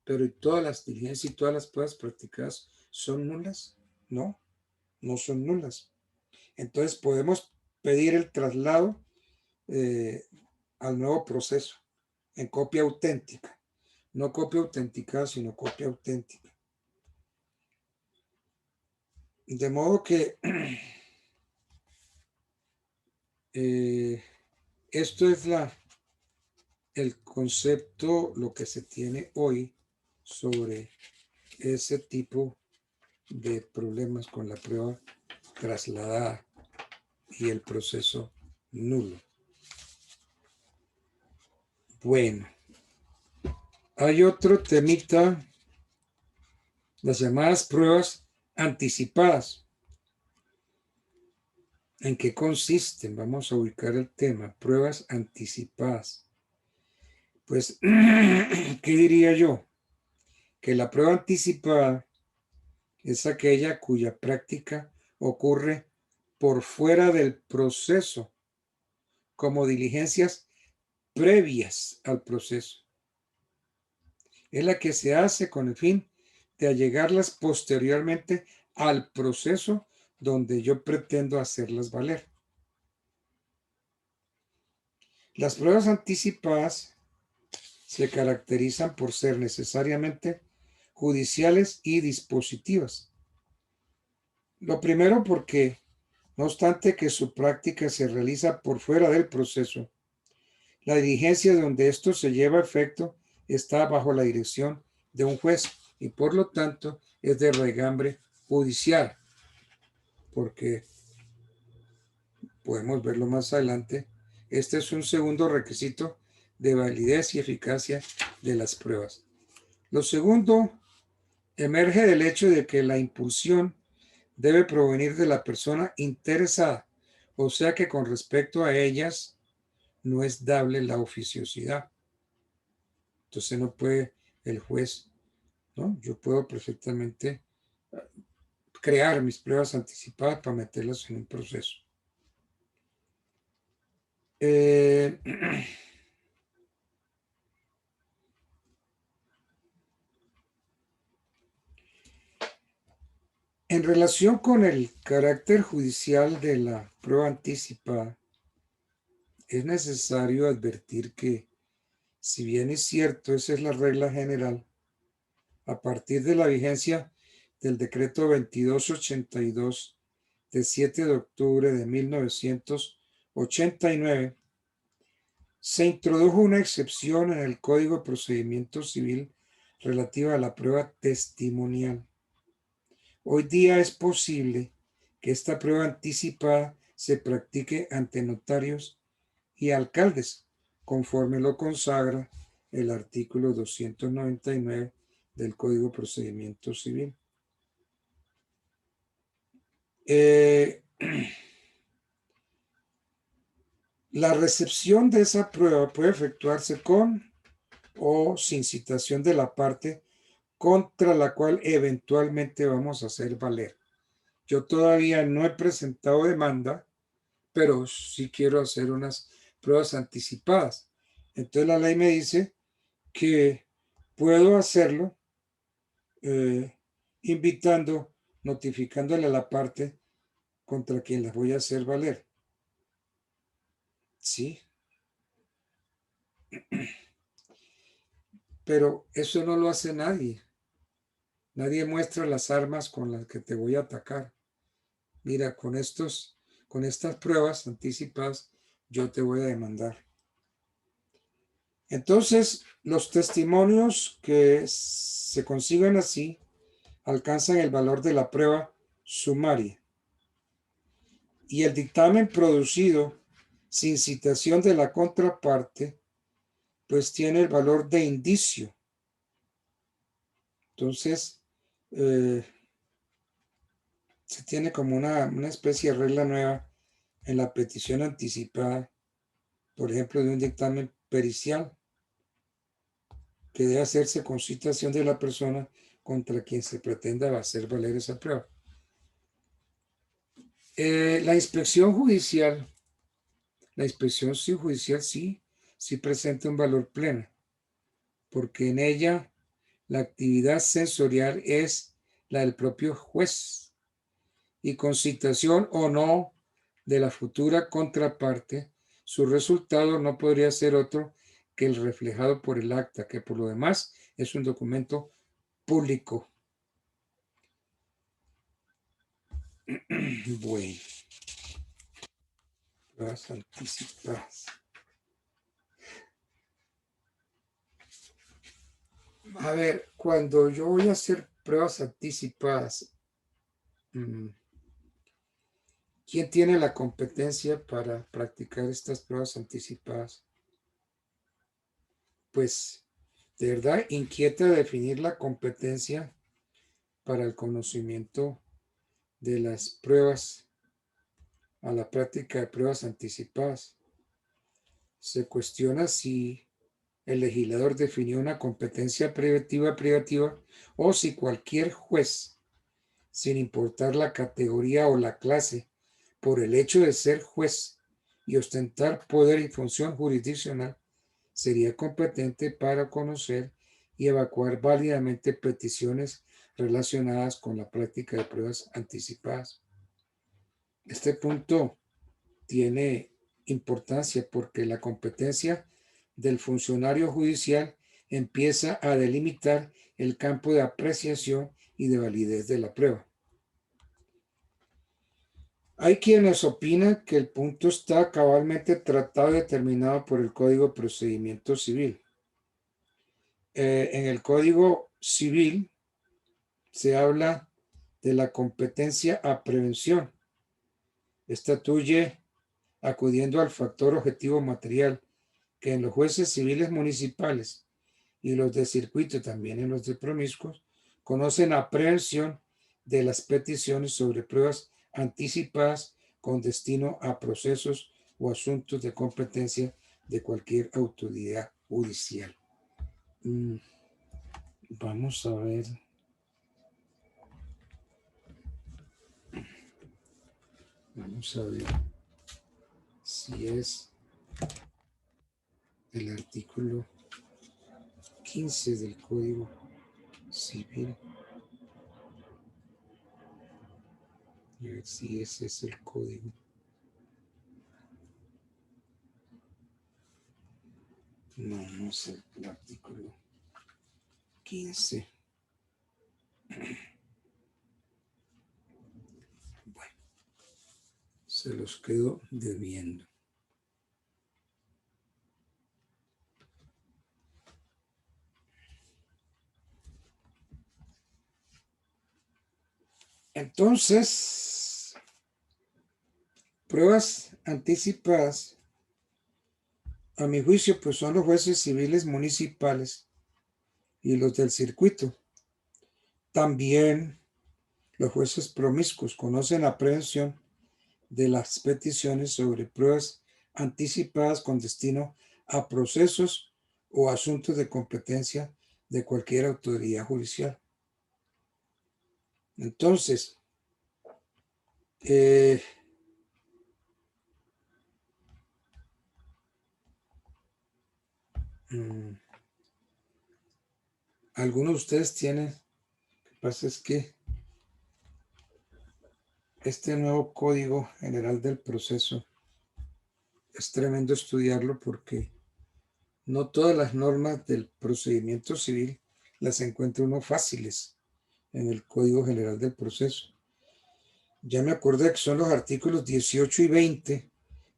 pero ¿y todas las diligencias y todas las pruebas practicadas son nulas? No, no son nulas. Entonces podemos pedir el traslado al nuevo proceso en copia auténtica. No copia autenticada, sino copia auténtica. De modo que esto es el concepto, lo que se tiene hoy sobre ese tipo de problemas con la prueba trasladada y el proceso nulo. Bueno, hay otro temita, las llamadas pruebas anticipadas. ¿En qué consisten? Vamos a ubicar el tema, pruebas anticipadas. Pues, ¿qué diría yo? Que la prueba anticipada es aquella cuya práctica ocurre por fuera del proceso, como diligencias previas al proceso. Es la que se hace con el fin de allegarlas posteriormente al proceso donde yo pretendo hacerlas valer. Las pruebas anticipadas se caracterizan por ser necesariamente judiciales y dispositivas. Lo primero porque, no obstante que su práctica se realiza por fuera del proceso, la diligencia donde esto se lleva a efecto está bajo la dirección de un juez y por lo tanto es de regambre judicial, porque podemos verlo más adelante. Este es un segundo requisito de validez y eficacia de las pruebas. Lo segundo emerge del hecho de que la impulsión debe provenir de la persona interesada, o sea que con respecto a ellas no es dable la oficiosidad. Entonces no puede el juez, ¿no? Yo puedo perfectamente crear mis pruebas anticipadas para meterlas en un proceso. En relación con el carácter judicial de la prueba anticipada, es necesario advertir que, si bien es cierto, esa es la regla general, a partir de la vigencia del decreto 2282 de 7 de octubre de 1989, se introdujo una excepción en el Código de Procedimiento Civil relativa a la prueba testimonial. Hoy día es posible que esta prueba anticipada se practique ante notarios y alcaldes, conforme lo consagra el artículo 299 del Código de Procedimiento Civil. La recepción de esa prueba puede efectuarse con o sin citación de la parte contra la cual eventualmente vamos a hacer valer. Yo todavía no he presentado demanda, pero sí quiero hacer unas pruebas anticipadas. Entonces la ley me dice que puedo hacerlo invitando, notificándole a la parte contra quien las voy a hacer valer. Sí. Pero eso no lo hace nadie. Nadie muestra las armas con las que te voy a atacar. Mira, con estas pruebas anticipadas, yo te voy a demandar. Entonces, los testimonios que se consiguen así alcanzan el valor de la prueba sumaria. Y el dictamen producido sin citación de la contraparte, pues tiene el valor de indicio. Entonces, se tiene como una especie de regla nueva en la petición anticipada, por ejemplo, de un dictamen pericial, que debe hacerse con citación de la persona contra quien se pretenda hacer valer esa prueba. La inspección judicial sí presenta un valor pleno, porque en ella la actividad sensorial es la del propio juez y con citación o no de la futura contraparte, su resultado no podría ser otro que el reflejado por el acta, que por lo demás es un documento público. Bueno, pruebas anticipadas. A ver, cuando yo voy a hacer pruebas anticipadas, ¿quién tiene la competencia para practicar estas pruebas anticipadas? Pues, de verdad, inquieta definir la competencia para el conocimiento de las pruebas a la práctica de pruebas anticipadas. Se cuestiona si el legislador definió una competencia privativa o si cualquier juez, sin importar la categoría o la clase, por el hecho de ser juez y ostentar poder y función jurisdiccional, sería competente para conocer y evacuar válidamente peticiones relacionadas con la práctica de pruebas anticipadas. Este punto tiene importancia porque la competencia del funcionario judicial empieza a delimitar el campo de apreciación y de validez de la prueba. Hay quienes opinan que el punto está cabalmente tratado y determinado por el Código de Procedimiento Civil. En el Código Civil se habla de la competencia a prevención. Esta tuye acudiendo al factor objetivo material que en los jueces civiles municipales y los de circuito, también en los de promiscuos, conocen a prevención de las peticiones sobre pruebas anticipadas con destino a procesos o asuntos de competencia de cualquier autoridad judicial. Vamos a ver. Vamos a ver si es el artículo 15 del Código Civil. A ver si ese es el código. No, no es el artículo 15. Bueno, se los quedo debiendo. Entonces, pruebas anticipadas, a mi juicio, pues son los jueces civiles municipales y los del circuito. También los jueces promiscuos conocen la prevención de las peticiones sobre pruebas anticipadas con destino a procesos o asuntos de competencia de cualquier autoridad judicial. Entonces, algunos de ustedes tienen, lo que pasa es que este nuevo Código General del Proceso es tremendo estudiarlo porque no todas las normas del procedimiento civil las encuentra uno fáciles en el Código General del Proceso. Ya me acordé que son los artículos 18 y 20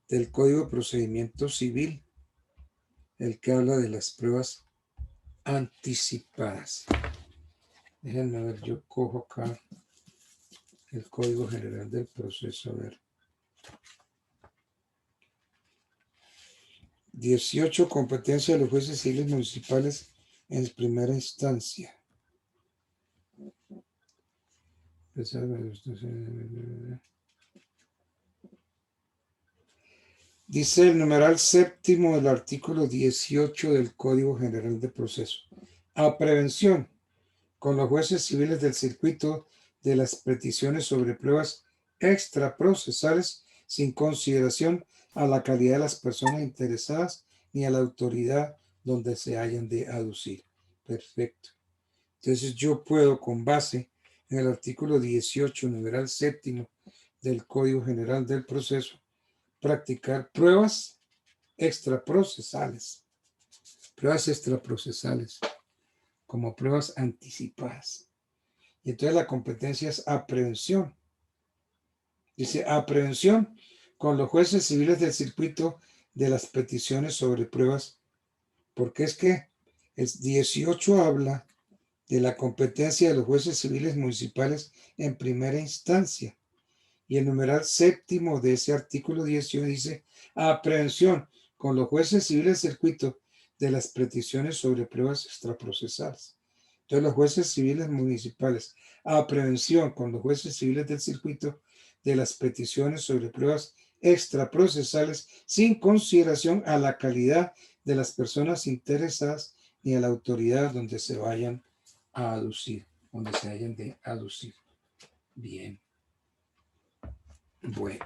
del Código de Procedimiento Civil, el que habla de las pruebas anticipadas. Déjenme ver, yo cojo acá el Código General del Proceso, a ver. 18, competencia de los jueces civiles municipales en primera instancia. Dice el numeral séptimo del artículo 18 del Código General de Proceso. A prevención con los jueces civiles del circuito de las peticiones sobre pruebas extraprocesales sin consideración a la calidad de las personas interesadas ni a la autoridad donde se hayan de aducir. Perfecto. Entonces yo puedo, con base en el artículo 18, numeral séptimo del Código General del Proceso, practicar pruebas extraprocesales. Pruebas extraprocesales, como pruebas anticipadas. Y entonces la competencia es aprehensión. Dice aprehensión con los jueces civiles del circuito de las peticiones sobre pruebas, porque es que el 18 habla de la competencia de los jueces civiles municipales en primera instancia. Y el numeral séptimo de ese artículo 18 dice aprehensión con los jueces civiles del circuito de las peticiones sobre pruebas extraprocesales. Entonces los jueces civiles municipales, aprehensión con los jueces civiles del circuito de las peticiones sobre pruebas extraprocesales sin consideración a la calidad de las personas interesadas ni a la autoridad donde se vayan a aducir, donde se hayan de aducir. Bien. Bueno.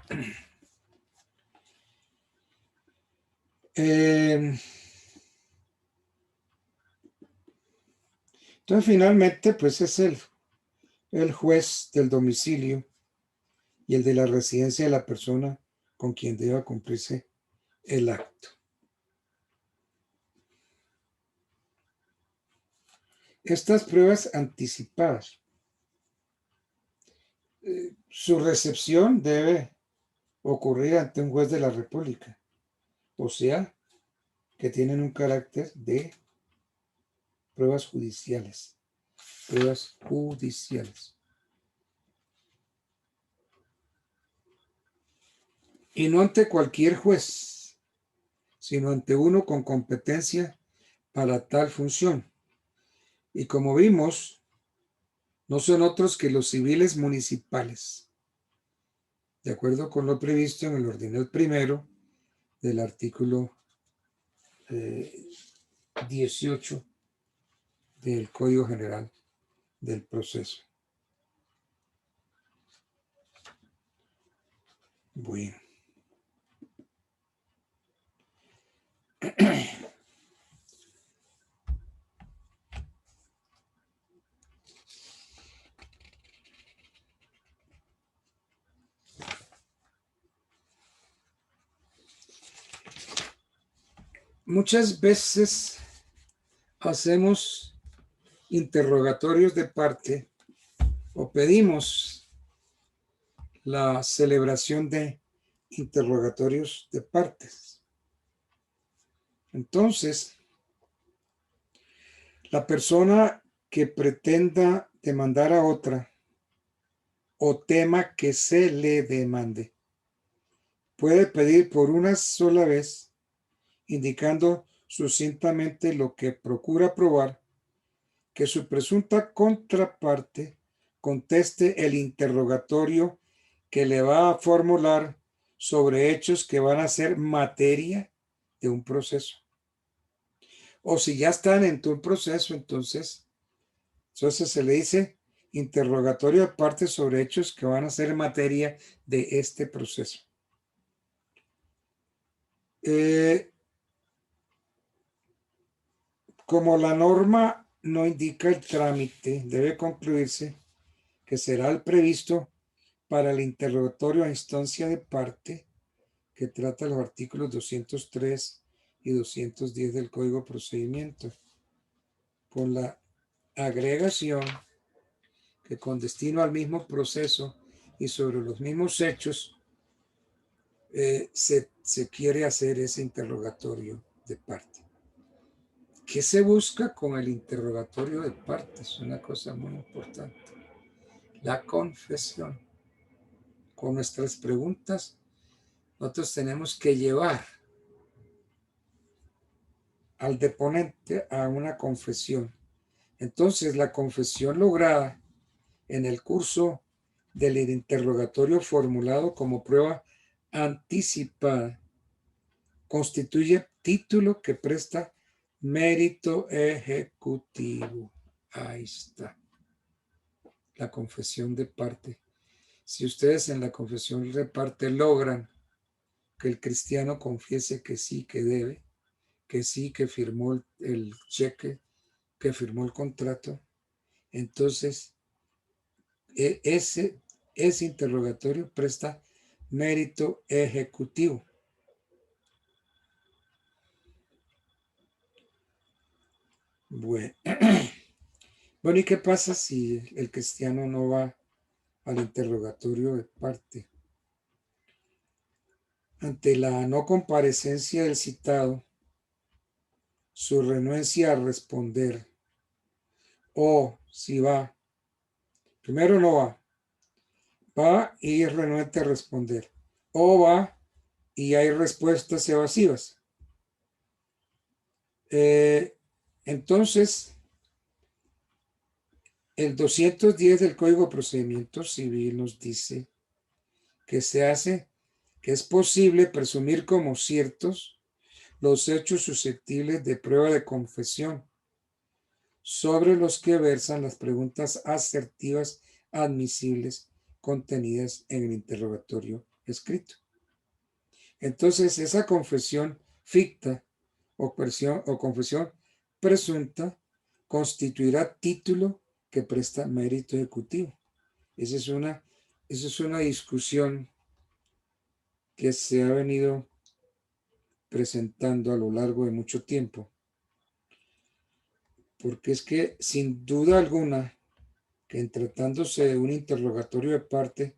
Entonces, finalmente, pues es el juez del domicilio y el de la residencia de la persona con quien deba cumplirse el acto. Estas pruebas anticipadas, su recepción debe ocurrir ante un juez de la República, o sea, que tienen un carácter de pruebas judiciales. Pruebas judiciales. Y no ante cualquier juez, sino ante uno con competencia para tal función. Y como vimos, no son otros que los civiles municipales, de acuerdo con lo previsto en el ordinal primero del artículo 18 del Código General del Proceso. Bueno. Muchas veces hacemos interrogatorios de parte o pedimos la celebración de interrogatorios de partes. Entonces, la persona que pretenda demandar a otra o tema que se le demande puede pedir por una sola vez, indicando sucintamente lo que procura probar, que su presunta contraparte conteste el interrogatorio que le va a formular sobre hechos que van a ser materia de un proceso. O si ya están en tu proceso, entonces se le dice interrogatorio de parte sobre hechos que van a ser materia de este proceso. Como la norma no indica el trámite, debe concluirse que será el previsto para el interrogatorio a instancia de parte que trata los artículos 203 y 210 del Código de Procedimiento, con la agregación que con destino al mismo proceso y sobre los mismos hechos se quiere hacer ese interrogatorio de parte. ¿Qué se busca con el interrogatorio de parte? Es una cosa muy importante. La confesión. Con nuestras preguntas, nosotros tenemos que llevar al deponente a una confesión. Entonces, la confesión lograda en el curso del interrogatorio formulado como prueba anticipada constituye título que presta mérito ejecutivo. Ahí está. La confesión de parte. Si ustedes en la confesión de parte logran que el cristiano confiese que sí, que debe, que sí, que firmó el cheque, que firmó el contrato, entonces ese interrogatorio presta mérito ejecutivo. Bueno, bueno, ¿y qué pasa si el cristiano no va al interrogatorio de parte? Ante la no comparecencia del citado, su renuencia a responder, o si va, primero no va y es renuente a responder, o va y hay respuestas evasivas. Entonces, el 210 del Código de Procedimiento Civil nos dice que que es posible presumir como ciertos los hechos susceptibles de prueba de confesión, sobre los que versan las preguntas asertivas admisibles contenidas en el interrogatorio escrito. Entonces, esa confesión ficta o confesión presunta constituirá título que presta mérito ejecutivo. Esa es una discusión que se ha venido presentando a lo largo de mucho tiempo. Porque es que, sin duda alguna, que en tratándose de un interrogatorio de parte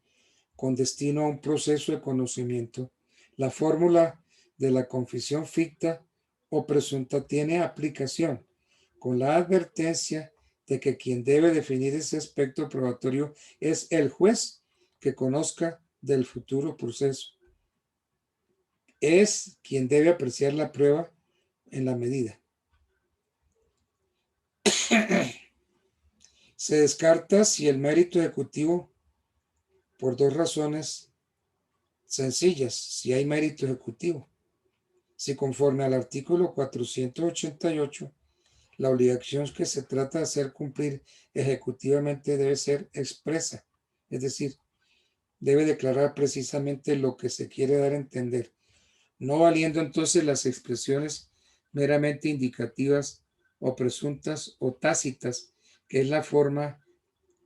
con destino a un proceso de conocimiento, la fórmula de la confesión ficta o presunta tiene aplicación, con la advertencia de que quien debe definir ese aspecto probatorio es el juez que conozca del futuro proceso. Es quien debe apreciar la prueba en la medida. Se descarta si el mérito ejecutivo por dos razones sencillas, si hay mérito ejecutivo. Si conforme al artículo 488, la obligación que se trata de hacer cumplir ejecutivamente debe ser expresa, es decir, debe declarar precisamente lo que se quiere dar a entender, no valiendo entonces las expresiones meramente indicativas o presuntas o tácitas, que es la forma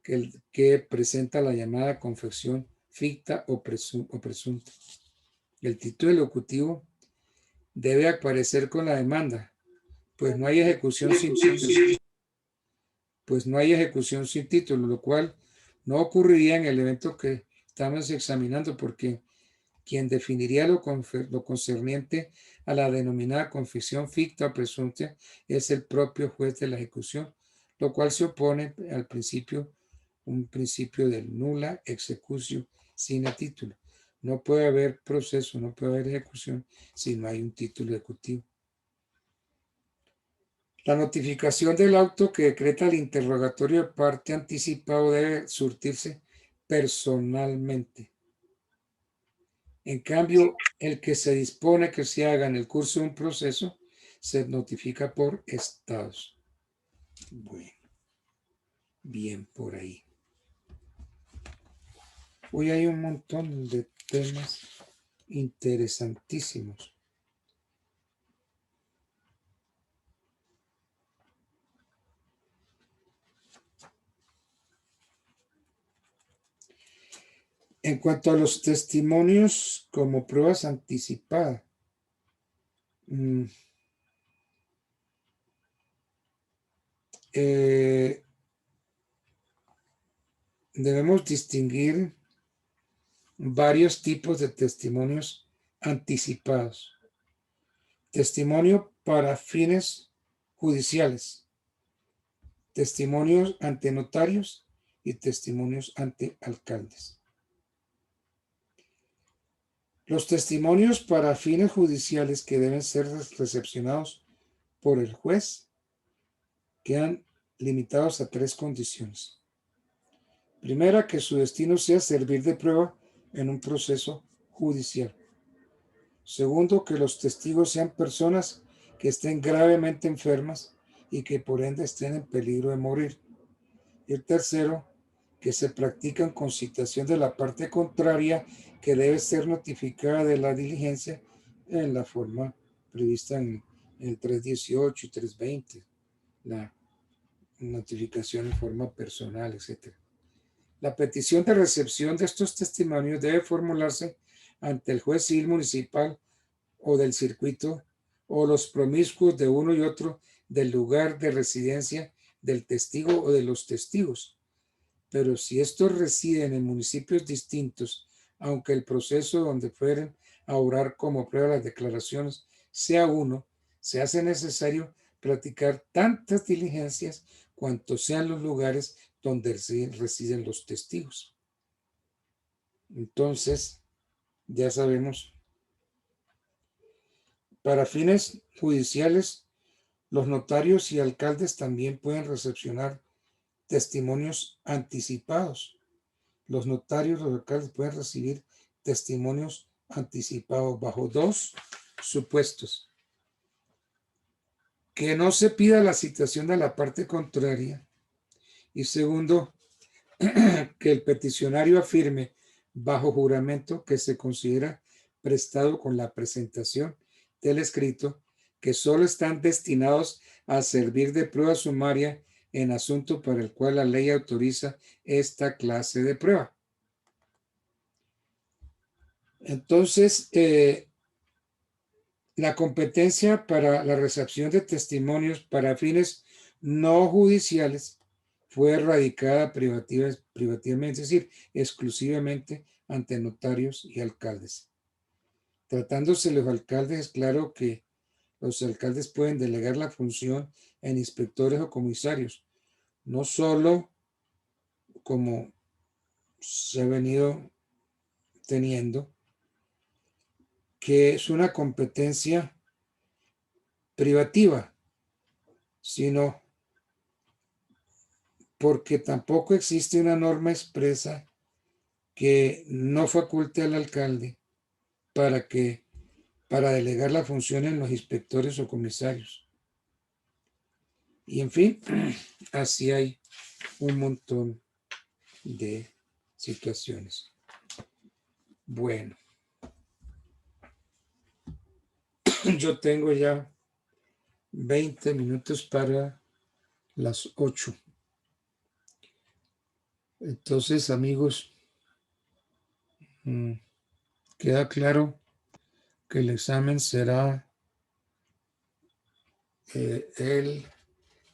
que presenta la llamada confesión ficta o presunta. El título ejecutivo debe aparecer con la demanda, pues no hay ejecución sin título, lo cual no ocurriría en el evento que estamos examinando, porque quien definiría lo concerniente a la denominada confesión ficta o presunta es el propio juez de la ejecución, lo cual se opone al principio, un principio de nula executio sine título. No puede haber proceso, no puede haber ejecución si no hay un título ejecutivo. La notificación del auto que decreta el interrogatorio de parte anticipado debe surtirse personalmente. En cambio, el que se dispone que se haga en el curso de un proceso se notifica por estados. Bueno, bien por ahí. Hoy hay un montón de temas interesantísimos. En cuanto a los testimonios como pruebas anticipadas, debemos distinguir varios tipos de testimonios anticipados. Testimonio para fines judiciales, testimonios ante notarios y testimonios ante alcaldes. Los testimonios para fines judiciales que deben ser recepcionados por el juez quedan limitados a tres condiciones. Primera, que su destino sea servir de prueba en un proceso judicial. Segundo, que los testigos sean personas que estén gravemente enfermas y que por ende estén en peligro de morir. Y el tercero, que se practican con citación de la parte contraria, que debe ser notificada de la diligencia en la forma prevista en el 318 y 320, notificación en forma personal, etc. La petición de recepción de estos testimonios debe formularse ante el juez civil municipal o del circuito o los promiscuos de uno y otro del lugar de residencia del testigo o de los testigos. Pero si estos residen en municipios distintos, aunque el proceso donde fueren a orar como prueba las declaraciones sea uno, se hace necesario practicar tantas diligencias cuanto sean los lugares donde residen los testigos. Entonces, ya sabemos, para fines judiciales, los notarios y alcaldes también pueden recepcionar testimonios anticipados. Los notarios y los alcaldes pueden recibir testimonios anticipados bajo dos supuestos: que no se pida la citación de la parte contraria, y segundo, que el peticionario afirme bajo juramento que se considera prestado con la presentación del escrito, que solo están destinados a servir de prueba sumaria en asunto para el cual la ley autoriza esta clase de prueba. Entonces, la competencia para la recepción de testimonios para fines no judiciales fue radicada privativamente, es decir, exclusivamente ante notarios y alcaldes. Tratándose de los alcaldes, es claro que los alcaldes pueden delegar la función en inspectores o comisarios, no solo como se ha venido teniendo, que es una competencia privativa, sino porque tampoco existe una norma expresa que no faculte al alcalde para delegar la función en los inspectores o comisarios. Y en fin, así hay un montón de situaciones. Bueno, yo tengo ya 20 minutos para las 8. Entonces, amigos, queda claro que el examen será el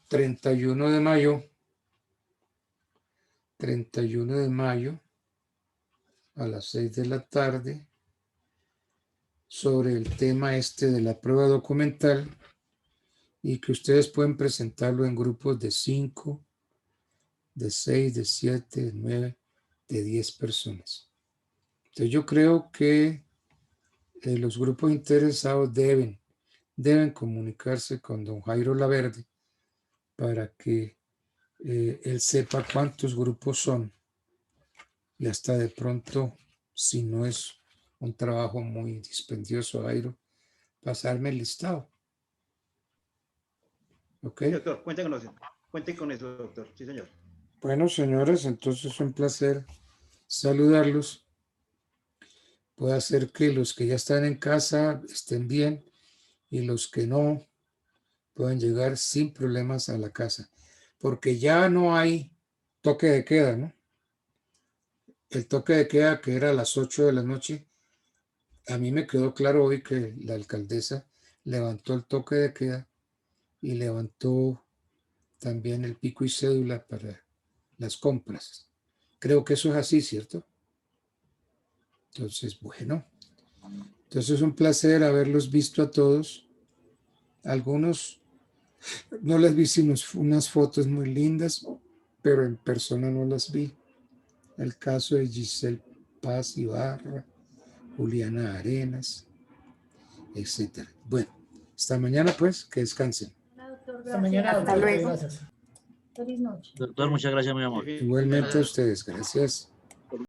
31 de mayo. 31 de mayo a las 6 de la tarde, sobre el tema este de la prueba documental, y que ustedes pueden presentarlo en grupos de 5, de 6, de 7, de 9, de 10 personas. Entonces yo creo que los grupos interesados deben comunicarse con don Jairo Laverde para que él sepa cuántos grupos son, y hasta de pronto, si no es un trabajo muy dispendioso, Jairo, pasarme el listado. ¿Ok? Sí, doctor, cuente con eso, doctor. Sí, señor. Bueno, señores, entonces es un placer saludarlos. Puede ser que los que ya están en casa estén bien y los que no puedan llegar sin problemas a la casa, porque ya no hay toque de queda, ¿no? El toque de queda, que era a las 8 de la noche, a mí me quedó claro hoy que la alcaldesa levantó el toque de queda y levantó también el pico y cédula para las compras. Creo que eso es así, ¿cierto? Entonces, bueno. Entonces es un placer haberlos visto a todos. Algunos no les vi sino unas fotos muy lindas, pero en persona no las vi. El caso de Giselle Paz Ibarra, Juliana Arenas, etcétera. Bueno, hasta mañana pues, que descansen. Hasta mañana, Hasta doctor. luego. Gracias. Feliz noche. Doctor, muchas gracias, mi amor. Igualmente a ustedes, gracias.